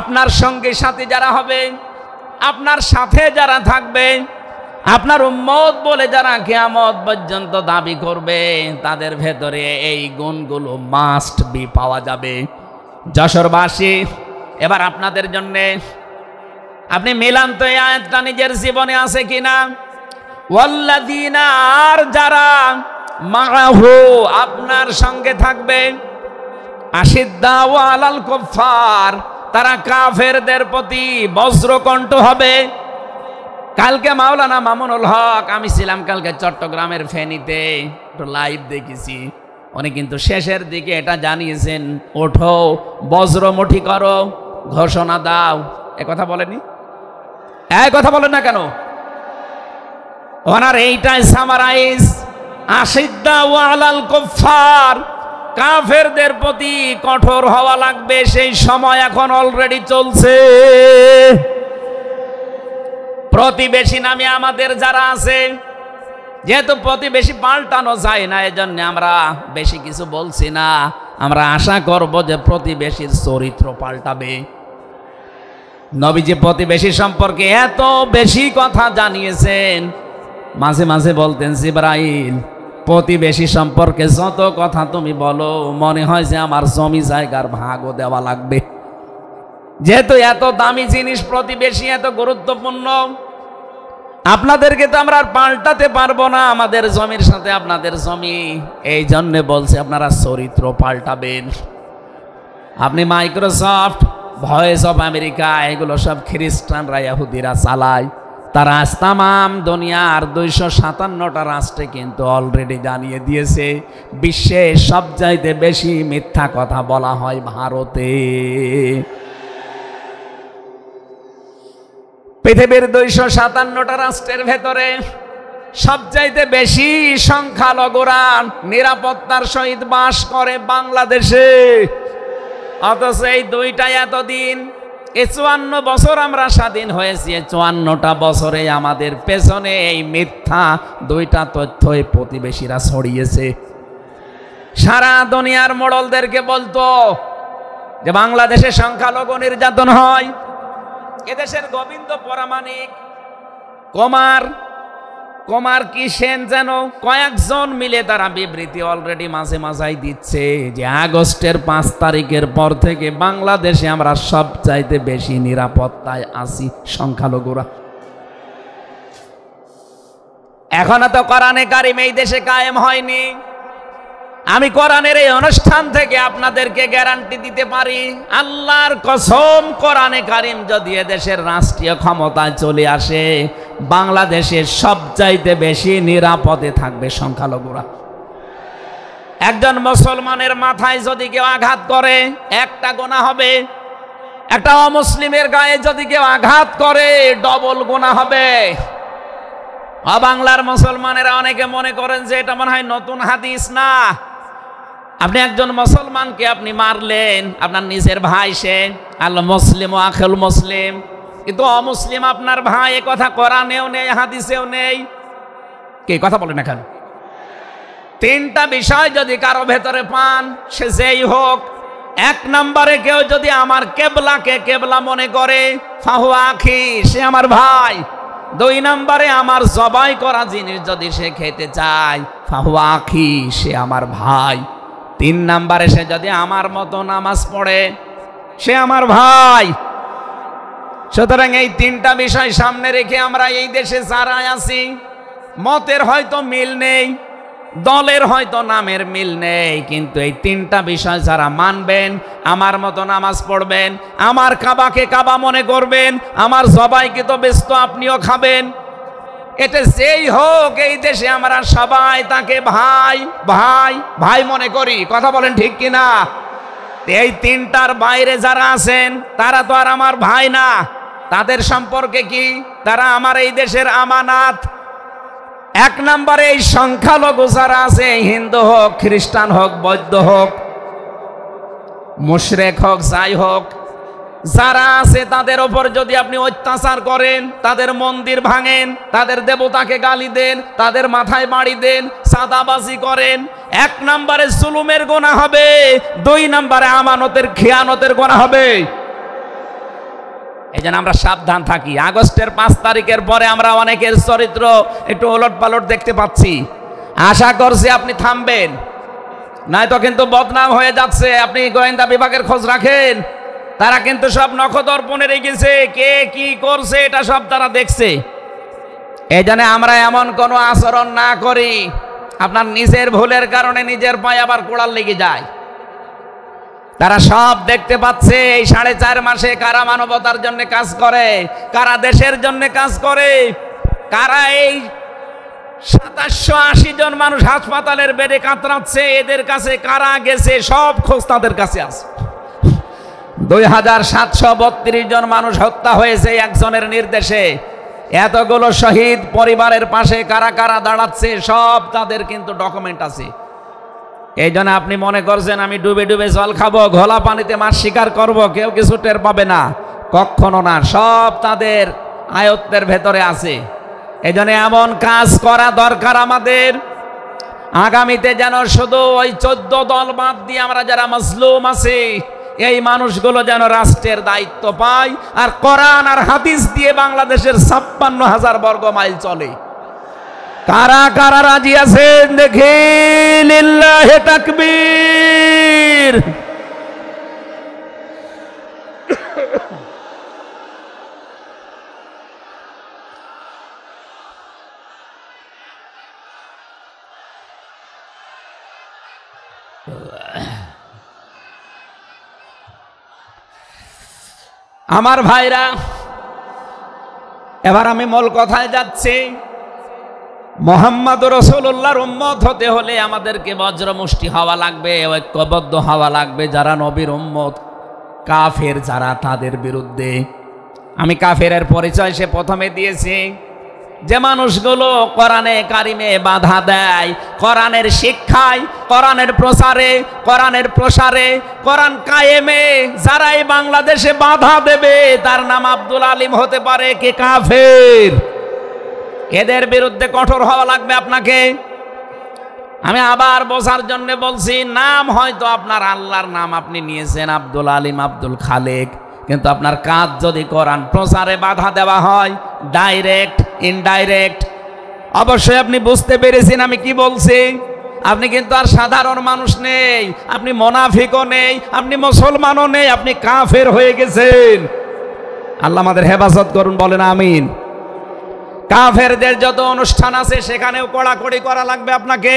আপনার সঙ্গে সাথে যারা হবে, আপনার সাথে যারা থাকবে, আপনার উম্মত বলে যারা কিয়ামত পর্যন্ত দাবি করবে, তাদের ভেতরে এই গুণগুলো মাস্ট বি পাওয়া যাবে। যশোরবাসী, এবার আপনাদের জন্যে আপনি মিলান তো এই আয়াতটা নিজের জীবনে আছে কিনা। ওয়াল্লাযীনা, আর যারা, মাআহু, আপনার সঙ্গে থাকবে, আশিদ্দাউ আলাল কুফফার, তারা কাফেরদের প্রতি বজ্রকণ্ঠ হবে। কালকে মাওলানা মামুনুল হক, আমি ছিলাম কালকে চট্টগ্রামের ফেনীতে, একটু লাইভ দেখেছি। উনি কিন্তু শেষের দিকে এটা জানিয়েছেন, ওঠো, বজ্রমুঠি করো, ঘোষণা দাও। এ কথা বলেনি? এই কথা বলেন না কেন? ওনার এইটাই সামারাইজ, আশিদ্দাউ আলাল কুফফার, কাফেরদের প্রতি কঠোর হওয়া লাগবে। সেই সময় এখন অলরেডি চলছে। প্রতিবেশী নামে আমাদের যারা আছে, যেহেতু প্রতিবেশী পাল্টানো যায় না, এজন্য আমরা বেশি কিছু বলছি না। আমরা আশা করব যে প্রতিবেশীর চরিত্র পাল্টাবে। নবীজি প্রতিবেশী সম্পর্কে এত বেশি কথা জানিয়েছেন, মাঝে মাঝে বলতেন, জিবরাইল, প্রতিবেশী সম্পর্কে যত কথা তুমি বলো, মনে হয় যে আমার জমি জায়গার ভাগও দেওয়া লাগবে। যেহেতু এত দামি জিনিস প্রতিবেশী, এত গুরুত্বপূর্ণ, আপনাদেরকে তো আমরা আর পাল্টাতে পারবো না, আমাদের জমির সাথে আপনাদের জমি। এই জন্য বলছে আপনারা চরিত্র পাল্টাবেন। আপনি মাইক্রোসফট, ভয়েস অফ আমেরিকা, এগুলো সব খ্রিস্টানরা, ইহুদিরা চালায়। তারা আজ তামাম দুনিয়ার ২৫৭টা রাষ্ট্রে কিন্তু অলরেডি জানিয়ে দিয়েছে, বিশ্বে সবচাইতে বেশি মিথ্যা কথা বলা হয় ভারতে। পৃথিবীর ২৫৭টা রাষ্ট্রের ভেতরে সবচাইতে বেশি সংখ্যালঘুরা নিরাপত্তার সহিত বাস করে বাংলাদেশে। অথচ এই দুইটাই এতদিন, এই ৫৪ বছর আমরা স্বাধীন হয়েছি, ৫৪টা বছরে আমাদের পেছনে এই মিথ্যা দুইটা তথ্যই প্রতিবেশীরা ছড়িয়েছে। সারা দুনিয়ার মোড়লদেরকে বলতো যে বাংলাদেশে সংখ্যালঘু নির্যাতন হয়। এদেশের গোবিন্দ পরামানিক, কুমার কি সেন যেন, কয়েকজন মিলে তারা বিবৃতি অলরেডি মাঝে মাঝাই দিচ্ছে যে আগস্টের ৫ তারিখের পর থেকে বাংলাদেশে আমরা সবচাইতে বেশি নিরাপত্তায় আছি সংখ্যালঘুরা। এখনো তো কোরআনে কারিম এই দেশে কায়েম হয়নি। আমি কোরআনের এই অনুষ্ঠান থেকে আপনাদেরকে গ্যারান্টি দিতে পারি, আল্লাহর কসম, কোরআনে কারিম যদি এদেশের রাষ্ট্রীয় ক্ষমতায় চলে আসে, বাংলাদেশের সবচাইতে বেশি নিরাপদে থাকবে সংখ্যালঘুরা। একজন মুসলমানের মাথায় যদি কেউ আঘাত করে একটা গুনাহ হবে, একটা অমুসলিমের গায়ে যদি কেউ আঘাত করে ডবল গুনাহ হবে। বাংলার মুসলমানেরা অনেকে মনে করেন যে এটা মনে হয় নতুন হাদিস। না, আপনি একজন মুসলমানকে আপনি মারলেন, আপনার নিজের ভাই, সে আল মুসলিম ও আখুল মুসলিম, কিন্তু অমুসলিম আপনার ভাই, এ কথা কোরআনেও নেই, হাদিসেও নেই। কে কথা বলেন না কেন? তিনটা বিষয় যদি কারো ভেতরে পান, সে যেই হোক, এক নম্বরে কেউ যদি আমার কেবলাকে কেবলা মনে করে, ফাহুয়া আখি, সে আমার ভাই। দুই নম্বরে আমার জবাই করা জিনিস যদি সে খেতে চায়, ফাহুয়া আখি, সে আমার ভাই। তিন নম্বরে সে যদি আমার মতো নামাজ পড়ে, সে আমার ভাই। সুতরাং এই তিনটা বিষয় সামনে রেখে আমরা এই দেশে যারা আছি, মতের হয়তো মিল নেই, দলের হয়তো নামের মিল নেই, কিন্তু এই তিনটা বিষয় যারা মানবেন, আমার মতো নামাজ পড়বেন, আমার কাবাকে কাবা মনে করবেন, আমার জবাইকে তো ব্যস্ত আপনিও খাবেন, এটা যেই হোক এই দেশে আমরা সবাই তাকে ভাই ভাই ভাই মনে করি। কথা বলেন ঠিক কিনা? এই তিনটার বাইরে যারা আছেন তারা তো আর আমার ভাই না। তাদের সম্পর্কে কি? তারা আমার এই দেশের আমানাত। এক নম্বরে এই সংখ্যালঘু যারা আছে, হিন্দু হোক, খ্রিস্টান হোক, বৌদ্ধ হোক, মুশরিক হোক, যাই হোক, যারা আছে তাদের ওপর যদি আপনি অত্যাচার করেন, তাদের মন্দির ভাঙেন, তাদের দেবতাকে গালি দেন, তাদের মাথায় বাড়ি দেন, চাঁদাবাজি করেন, এক নম্বরে জুলুমের গুনাহ হবে, দুই নম্বরে আমানতের খেয়ানতের গুনাহ হবে। এই জন্য আমরা সাবধান থাকি। আগস্টের 5 তারিখের পরে আমরা অনেকের চরিত্র একটু ওলট পালট দেখতে পাচ্ছি। আশা করছি আপনি থামবেন, নয়তো কিন্তু বদনাম হয়ে যাচ্ছে। আপনি গোয়েন্দা বিভাগের খোঁজ রাখেন, তারা কিন্তু সব নখদর্পণে রেখেছে, কে কি করছে এটা সব তারা দেখছে। এই জন্য আমরা এমন কোনো আচরণ না করি আপনার নিজের ভুলের কারণে নিজের পায়ে আবার কোড়াল লেগে যায়। তারা সব দেখতে পাচ্ছে এই 4.5 মাসে কারা মানবতার জন্য কাজ করে, কারা দেশের জন্য কাজ করে, কারা এই 2780 জন মানুষ হাসপাতালের বেডে কাতরাচ্ছে, এদের কাছে কারা গেছে সব খোঁজ তাদের কাছে আছে। 2732 জন মানুষ হত্যা হয়েছে একজনের নির্দেশে। এতগুলো শহীদ পরিবারের পাশে কারা কারা দাঁড়াচ্ছে সব তাদের কিন্তু ডকুমেন্ট আছে। এই জন্য আপনি মনে করছেন আমি ডুবে ডুবে জল খাবো, ঘোলা পানিতে মাছ শিকার করব, কেউ কিছু টের পাবে না, কখনো না। সব তাদের আয়ত্তের ভেতরে আছে। এই জন্য এমন কাজ করা দরকার আমাদের, আগামীতে যেন শুধু ওই 14 দল বাদ দিয়ে আমরা যারা মাজলুম আছি, এই মানুষগুলো যেন রাষ্ট্রের দায়িত্ব পায়, আর কোরআন আর হাদিস দিয়ে বাংলাদেশের 56,000 বর্গ মাইল চলে। কারা কারা রাজি আছেন দেখি? লিল্লাহে তাকবীর। আমার ভাইরা, এবার আমি মূল কথায় যাচ্ছি। মুহাম্মদ রাসূলুল্লাহর উম্মত হতে হলে আমাদেরকে বজ্রমুষ্টি হওয়া লাগবে, ঐক্যবদ্ধ হওয়া লাগবে। যারা নবীর উম্মত, কাফের যারা, তাদের বিরুদ্ধে। আমি কাফেরের পরিচয় সে প্রথমে দিয়েছি। যে মানুষগুলো কোরআনে কারিমে বাধা দেয়, কোরআনের শিক্ষায়, কোরআনের প্রচারে, কোরআনের প্রসারে, কোরআন কায়েমে যারা এই বাংলাদেশে বাধা দেবে, তার নাম আব্দুল আলিম হতে পারে, কে কাফের। এদের বিরুদ্ধে কঠোর হওয়া লাগবে আপনাকে। আমি আবার বোঝার জন্য বলছি, নাম হয়তো আপনার আল্লাহর নাম আপনি নিয়েছেন আব্দুল আলিম, আব্দুল খালেক, কিন্তু আপনার কাজ যদি কোরআন প্রচারে বাধা দেওয়া হয়, ডাইরেক্ট ইনডাইরেক্ট, অবশ্যই আপনি বুঝতে পেরেছেন আমি কি বলছি। আপনি কিন্তু আর সাধারণ মানুষ নেই, আপনি মুনাফিকও নেই, আপনি মুসলমানও নেই, আপনি কাফের হয়ে গেছেন। আল্লাহ আমাদের হেফাজত করুন, বলেন আমিন। কাফেরদের যত অনুষ্ঠান আছে সেখানেও কড়াকড়ি করা লাগবে আপনাকে।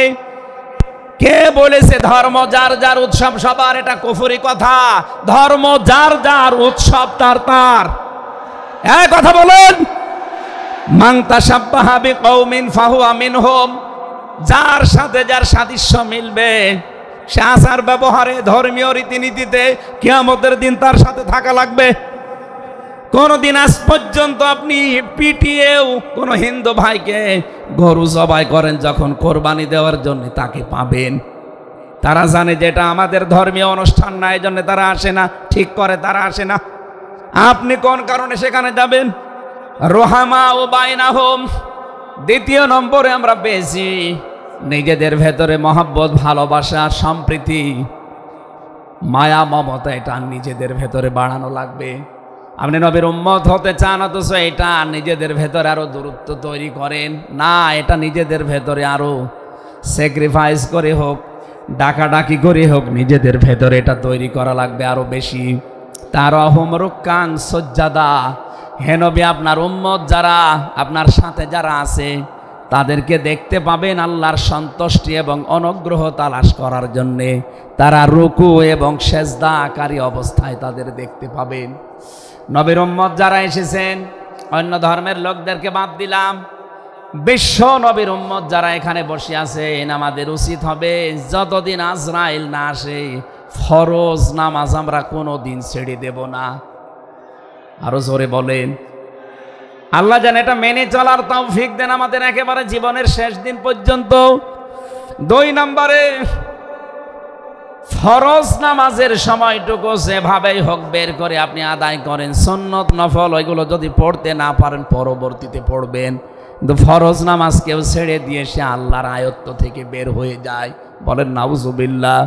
কে বলেছে ধর্ম যার যার উৎসব সবার? এটা কুফরি কথা। ধর্ম যার যার উৎসব তার তার। এই কথা বলেন। মান তাশাব্বাহা বিকওমিন ফাহুয়া মিনহুম। যার সাথে যার সাদৃশ্য মিলবে সে আচার ব্যবহারে ধর্মীয় রীতিনীতিতে কিয়ামতের দিন তার সাথে থাকা লাগবে। কোনদিন আজ পর্যন্ত আপনি পিটিয়েও কোন হিন্দু ভাইকে গরু জবাই করেন যখন কোরবানি দেওয়ার জন্য তাকে পাবেন? তারা জানে যে এটা আমাদের ধর্মীয় অনুষ্ঠান না, এই জন্য তারা আসে না, ঠিক করে তারা আসে না। আপনি কোন কারণে সেখানে যাবেন? রোহামা ও বাইনাহুম। দ্বিতীয় নম্বরে আমরা পেয়েছি নিজেদের ভেতরে মহব্বত, ভালোবাসা, সম্প্রীতি, মায়া, মমতা, এটা নিজেদের ভেতরে বাড়ানো লাগবে। আপনি নবীর উম্মত হতে চান অথচ এটা নিজেদের ভেতরে আরো দূরত্ব তৈরি করেন না। এটা নিজেদের ভেতরে আরো স্যাক্রিফাইস করে হোক, ডাকাডাকি করে হোক, নিজেদের ভেতরে এটা তৈরি করা লাগবে আরো বেশি। তারাহুম রুক্কান সুজ্জাদা। হে নবী, আপনার উম্মত যারা, আপনার সাথে যারা আছে তাদেরকে দেখতে পাবেন আল্লাহর সন্তুষ্টি এবং অনুগ্রহ তালাশ করার জন্যে তারা রুকু এবং সেজদাকারী অবস্থায় তাদের দেখতে পাবেন। নবীর উম্মত যারা এসেছেন, অন্য ধর্মের লোকদেরকে বাদ দিলাম, বিশ্ব নবীর উম্মত যারা এখানে বসে আছেন, আমাদের উচিত হবে যতদিন আজরাইল না আসে ফরজ নামাজ আমরা কোনো দিন ছেড়ে দেব না। আরো জোরে বলেন। আল্লাহ যেন এটা মেনে চলার তৌফিক দেন আমাদের একেবারে জীবনের শেষ দিন পর্যন্ত। 2 নম্বরে, ফরজ নামাজের সময়টুকু যেভাবেই হোক বের করে আপনি আদায় করেন। সুন্নত নফল ওইগুলো যদি পড়তে না পারেন পরবর্তীতে পড়বেন, কিন্তু ফরজ নামাজ কেউ ছেড়ে দিয়ে সে আল্লাহর আয়ত্ত থেকে বের হয়ে যায়। বলেন নাউজুবিল্লাহ।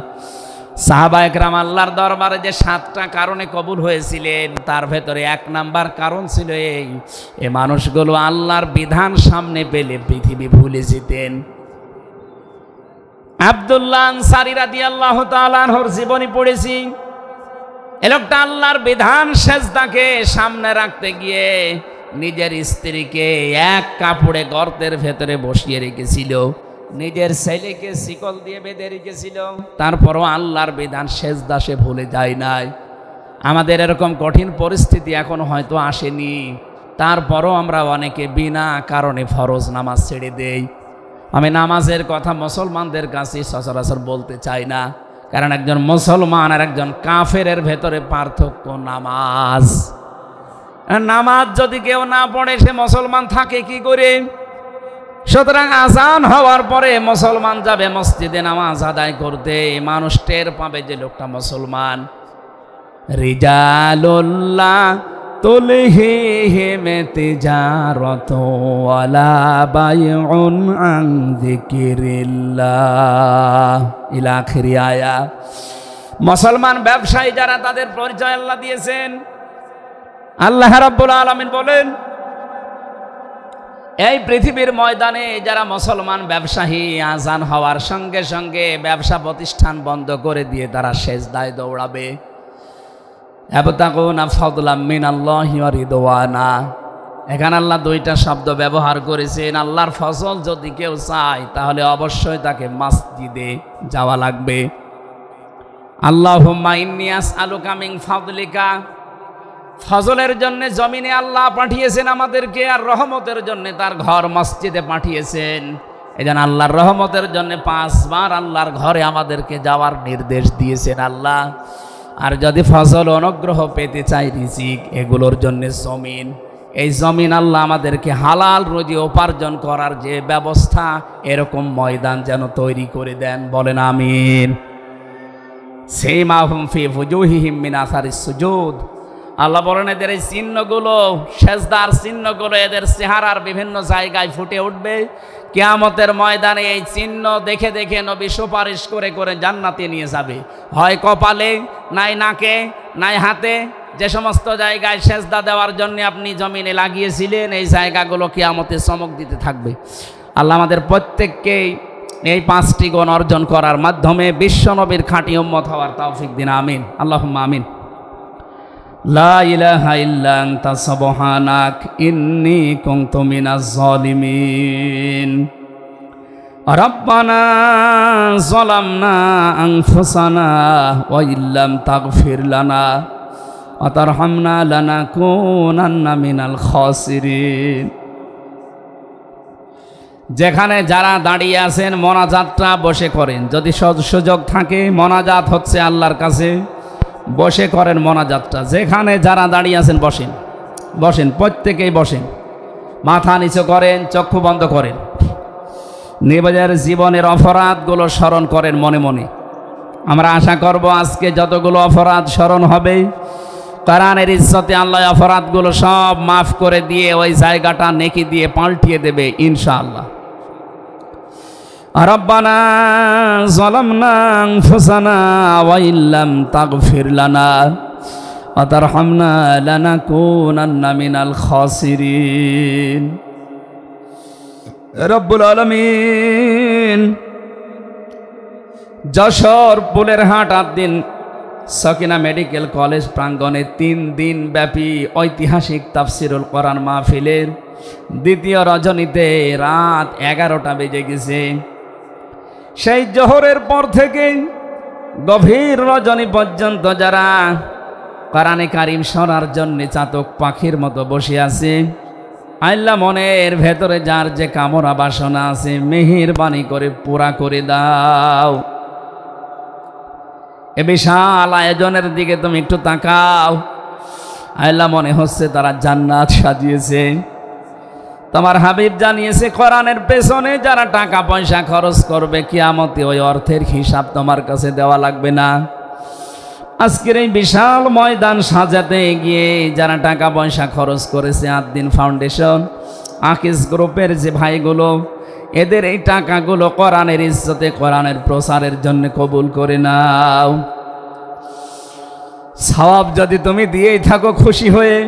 সাহাবায়ে কেরাম আল্লাহর দরবারে যে 7টা কারণে কবুল হয়েছিলেন তার ভেতরে 1 নাম্বার কারণ ছিল এই মানুষগুলো আল্লাহর বিধান সামনে পেলে পৃথিবী ভুলে যেতেন। আব্দুল্লাহ আনসারী রাদিয়াল্লাহু তাআলা আনহুর জীবনী পড়েছি। এই লোকটা আল্লাহর বিধান সেজদাকে সামনে রাখতে গিয়ে নিজের স্ত্রীকে এক কাপড়ে গর্তের ভেতরে বসিয়ে রেখেছিল, নিজের ছেলেকে শিকল দিয়ে বেঁধে রেখেছিল, তারপরও আল্লাহর বিধান সেজদা সে ভুলে যায় নাই। আমাদের এরকম কঠিন পরিস্থিতি এখন হয়তো আসেনি, তারপরও আমরা অনেকে বিনা কারণে ফরজ নামাজ ছেড়ে দেই। আমি নামাজের কথা মুসলমানদের কাছে সচরাচর বলতে চাই না, কারণ একজন মুসলমান আর একজন কাফেরের ভেতরে পার্থক্য নামাজ। নামাজ যদি কেউ না পড়ে সে মুসলমান থাকে কি করে? সুতরাং আজান হওয়ার পরে মুসলমান যাবে মসজিদে নামাজ আদায় করতে, মানুষ টের পাবে যে লোকটা মুসলমান। রিজালুল্লাহ তুলহিহিম তিজারাতু ওয়ালা বাইউন আন যিকিরিল্লাহ ইলা আখিরি আয়া। মুসলমান ব্যবসায়ী যারা, তাদের পরিচয় আল্লাহ দিয়েছেন। আল্লাহ রাব্বুল আলামিন বলেন, এই পৃথিবীর ময়দানে যারা মুসলমান ব্যবসায়ী আজান হওয়ার সঙ্গে সঙ্গে ব্যবসা প্রতিষ্ঠান বন্ধ করে দিয়ে তারা সেজদায় দৌড়াবে। ইয়াবতাগুনা ফাদলাম মিনাল্লাহি ওয়া রিদওয়ানা। এখানে আল্লাহ 2টা শব্দ ব্যবহার করেছেন। আল্লাহর ফজল যদি কেউ চায় তাহলে অবশ্যই তাকে মসজিদে যাওয়া লাগবে। আল্লাহুম্মা ইন্নী আসআলুকা মিন ফাদলিকা। ফজলের জন্য জমিনে আল্লাহ পাঠিয়েছেন আমাদেরকে, আর রহমতের জন্য তার ঘর মসজিদে পাঠিয়েছেন। এজন্য আল্লাহর রহমতের জন্য 5 বার আল্লাহর ঘরে আমাদেরকে যাওয়ার নির্দেশ দিয়েছেন আল্লাহ। আর যদি ফজল অনুগ্রহ পেতে চাই, রিজিক, এগুলোর জন্য জমিন, এই জমিন আল্লাহ আমাদেরকে হালাল রুজি উপার্জন করার যে ব্যবস্থা, এরকম ময়দান যেন তৈরি করে দেন। বলেন আমিন। সিমাহুম ফি ফুজুহিহিম মিন আসারিস সুজুদ। আল্লাহ বলেন এদের এই চিহ্নগুলো, সেজদার চিহ্নগুলো এদের চেহারার বিভিন্ন জায়গায় ফুটে উঠবে। কিয়ামতের ময়দানে এই চিহ্ন দেখে দেখে নবী সুপারিশ করে করে জান্নাতে নিয়ে যাবে। হয় কপালে, নাই নাকে, নাই হাতে, যে সমস্ত জায়গায় সেজদা দেওয়ার জন্য আপনি জমিনে লাগিয়েছিলেন এই জায়গাগুলো কিয়ামতে চমক দিতে থাকবে। আল্লাহ আমাদের প্রত্যেককেই এই 5টি গুণ অর্জন করার মাধ্যমে বিশ্ব নবীর খাঁটি উম্মত হওয়ার তৌফিক দিন। আমিন, আল্লাহুম্মা আমিন। লা ইলাহা ইল্লা আনতা সুবহানাক ইন্নী কুনতু মিনাজ জালিমিন। রব্বানা যালামনা আনফুসানা ওয়া ইল্লাম তাগফির লানা ওয়া তারহামনা লানাকুনান্না মিনাল খাসিরিন। যেখানে যারা দাঁড়িয়ে আছেন মোনাজাতটা বসে করেন, যদি সুযোগ থাকে। মোনাজাত হচ্ছে আল্লাহর কাছে, বসে করেন মোনাজাতটা। যেখানে যারা দাঁড়িয়ে আছেন বসেন, বসেন, প্রত্যেকেই বসেন, মাথা নিচু করেন, চক্ষু বন্ধ করেন, নিজের জীবনের অপরাধগুলো স্মরণ করেন মনে মনে। আমরা আশা করব আজকে যতগুলো অপরাধ স্মরণ হবে, কোরআনের ইজ্জতে আল্লাহ অপরাধগুলো সব মাফ করে দিয়ে ওই জায়গাটা নেকি দিয়ে পাল্টিয়ে দেবে ইনশাআল্লাহ। রব্বানা যালামনা আনফুসানা ওয়া ইল্লাম তাগফির লানা ওয়া তারহামনা লানাকুনান্না মিনাল খাসিরিন। রব্বুল আলামিন যশোর পুলের হাট দিন সকিনা মেডিকেল কলেজ প্রাঙ্গণে 3 দিন ব্যাপী ঐতিহাসিক তাফসিরুল কোরআন মাহফিলের দ্বিতীয় রজনীতে রাত 11টা বেজে গেছে। সেই জোহরের পর থেকে গভীর রজনী পর্যন্ত যারা কোরআনে কারিম শোনার জন্য চাতক পাখির মতো বসে আছে, আল্লাহ মনের ভেতরে যার যে কামনা বাসনা আছে মেহেরবানি করে পুরা করে দাও। এ বিশাল আয়োজনের দিকে তুমি একটু তাকাও। আল্লাহ মনে হচ্ছে তারা জান্নাত সাজিয়েছে। তোমার হাবিব জানিয়েছে কোরআনের পেছনে যারা টাকা পয়সা খরচ করবে কিয়ামতে ওই অর্থের হিসাব তোমার কাছে দেওয়া লাগবে না। আজকের এই বিশাল ময়দান সাজাতে গিয়ে যারা টাকা পয়সা খরচ করেছে, আদ্দিন ফাউন্ডেশন, আকিস গ্রুপের যে ভাইগুলো, এদের এই টাকাগুলো কোরআনের ইজ্জতে কোরআনের প্রচারের জন্য কবুল করে নাও। সওয়াব যদি তুমি দিয়েই থাকো খুশি হয়ে,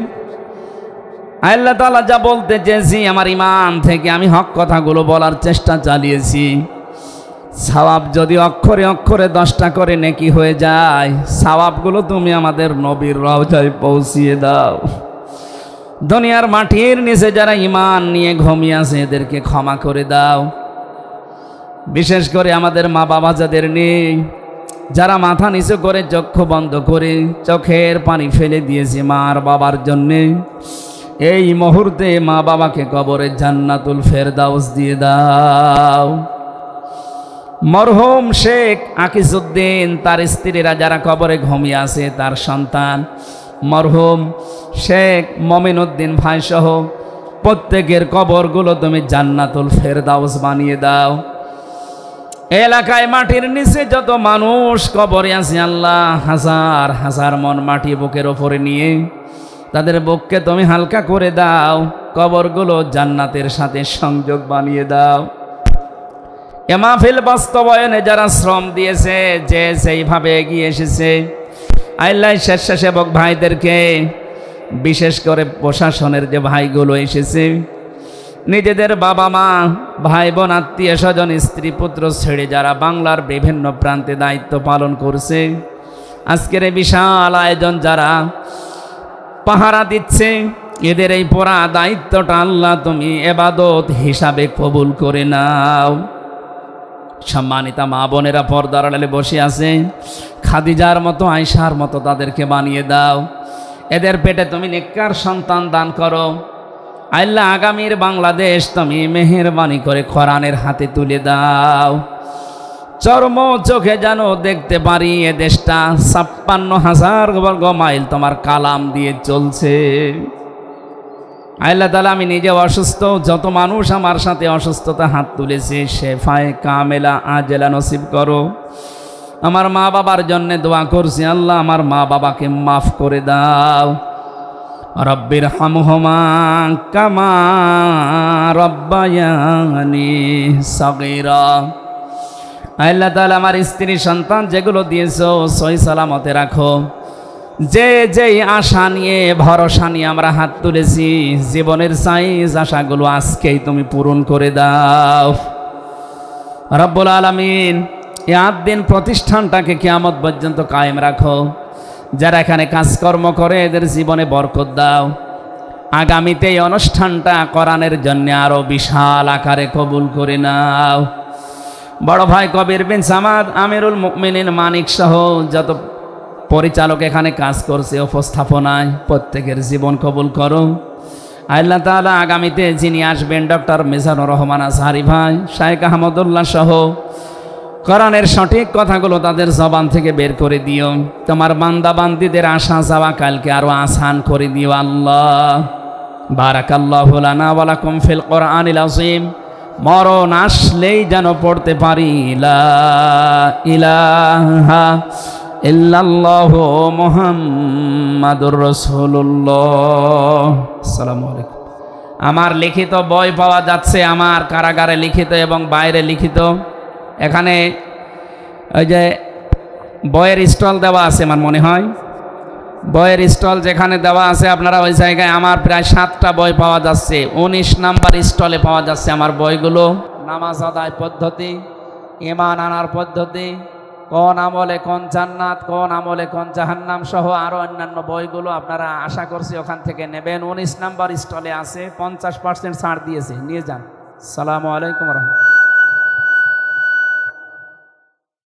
আল্লাহ তাআলা যা বলতে চেয়েছি আমার ঈমান থেকে আমি হক কথাগুলো বলার চেষ্টা চালিয়েছি। সওয়াব যদি অক্ষরে অক্ষরে 10টা করে নেকি হয়ে যায়, সওয়াবগুলো তুমি আমাদের নবীর রওজায় পৌঁছিয়ে দাও। দুনিয়ার মাটির নিচে যারা ঈমান নিয়ে ঘুমিয়ে আছে এদেরকে ক্ষমা করে দাও। বিশেষ করে আমাদের মা বাবা যাদের নেই, যারা মাথা নিচু করে চক্ষু বন্ধ করে চোখের পানি ফেলে দিয়েছে মার বাবার জন্যে, এই মুহূর্তে মা বাবাকে কবরে জান্নাতুল ফেরদাউস দিয়ে দাও। মরহুম শেখ আকিজউদ্দিন তার স্ত্রীরা যারা কবরে ঘুমিয়ে আছে, তার সন্তান মরহুম শেখ মমিনউদ্দিন ভাই সহ প্রত্যেকের কবরগুলো তুমি জান্নাতুল ফেরদাউস বানিয়ে দাও। এলাকায় মাটির নিচে যত মানুষ কবরে আছে আল্লাহ হাজার হাজার মন মাটি বুকের ওপরে নিয়ে তাদের বুককে তুমি হালকা করে দাও, কবরগুলো জান্নাতের সাথে সংযোগ বানিয়ে দাও। এ মাহফিল বাস্তবায়নে যারা শ্রম দিয়েছে, যে সেইভাবে এগিয়ে এসেছে, আল্লাহ স্বেচ্ছাসেবক ভাইদেরকে, বিশেষ করে প্রশাসনের যে ভাইগুলো এসেছে, নিজেদের বাবা মা ভাই বোন আত্মীয় স্বজন স্ত্রী পুত্র ছেড়ে যারা বাংলার বিভিন্ন প্রান্তে দায়িত্ব পালন করছে, আজকের এই বিশাল আয়োজন যারা পাহারা দিচ্ছে, এদের এই পুরা দায়িত্বটা আল্লাহ তুমি ইবাদত হিসাবে কবুল করে নাও। সম্মানিতা মা বোনেরা পর্দার আড়ালে বসে আছে, খাদিজার মতো আয়েশার মতো তাদেরকে বানিয়ে দাও। এদের পেটে তুমি নেককার সন্তান দান করো। আল্লাহ আগামীর বাংলাদেশ তুমি মেহেরবানি করে কোরআনের হাতে তুলে দাও। চর্ম চোখে যেন দেখতে পারি এ দেশটা 56,000 বর্গ মাইল তোমার কালাম দিয়ে চলছে। আল্লাহ তাআলা আমি নিজে অসুস্থ, যত মানুষ আমার সাথে অসুস্থতা হাত তুলেছে শেফায়ে কামেলা আজেলা নসিব করো। আমার মা বাবার জন্য দোয়া করছি, আল্লাহ আমার মা বাবাকে মাফ করে দাও। রব্বির হামহুমা কামা রব্বায়ানি সগীরা। আল্লাহ তাআলা আমার স্ত্রী সন্তান যেগুলো দিয়েছো সহি সালামতে রাখো। যে যেই আশা নিয়ে ভরসা নিয়ে আমরা হাত তুলেছি, জীবনের সাইজ আশাগুলো আজকেই তুমি পূরণ করে দাও রব্বুল আলামিন। এই আদ্দিন প্রতিষ্ঠানটাকে কিয়ামত পর্যন্ত কায়েম রাখো। যারা এখানে কাজকর্ম করে এদের জীবনে বরকত দাও। আগামীতে এই অনুষ্ঠানটা কোরআনের জন্য আরো বিশাল আকারে কবুল করে নাও। বড় ভাই কবির বিন সামাদ, আমিরুল মুমিনিন মানিক সহ যত পরিচালক এখানে কাজ করছে উপস্থাপনায়, প্রত্যেকের জীবন কবুল করো আল্লাহ তাআলা। আগামীতে যিনি আসবেন ডক্টর মিজানুর রহমান আজহারি ভাই, শাইখ আহমদুল্লাহ সহ কোরআনের সঠিক কথাগুলো তাদের জবান থেকে বের করে দিও। তোমার বান্দা বান্দীদের আসা যাওয়া কালকে আরো আসান করে দিও আল্লাহ। বারাকাল্লাহু লানা ওয়া লাকুম ফিল কোরআনিল আযীম। মরণ আসলেই যেন পড়তে পারি লা ইলাহা ইল্লাল্লাহু মুহাম্মাদুর রাসূলুল্লাহ। আসসালামু আলাইকুম। আমার লিখিত বই পাওয়া যাচ্ছে, আমার কারাগারে লিখিত এবং বাইরে লিখিত। এখানে ওই যে বইয়ের স্টল দেওয়া আছে, আমার মনে হয় বইয়ের স্টল যেখানে দেওয়া আছে আপনারা ওই জায়গায় আমার প্রায় 7টা বই পাওয়া যাচ্ছে। 19 নাম্বার স্টলে পাওয়া যাচ্ছে আমার বইগুলো। নামাজ আদায় পদ্ধতি, ঈমান আনার পদ্ধতি, কোন আমলে কোন জান্নাত, কোন আমলে কোন জাহান্নাম সহ আরো অন্যান্য বইগুলো আপনারা আশা করছি ওখান থেকে নেবেন। 19 নাম্বার স্টলে আছে, 50% ছাড় দিয়েছে, নিয়ে যান। আসসালামু আলাইকুম ওয়া রাহমাতুল্লাহ।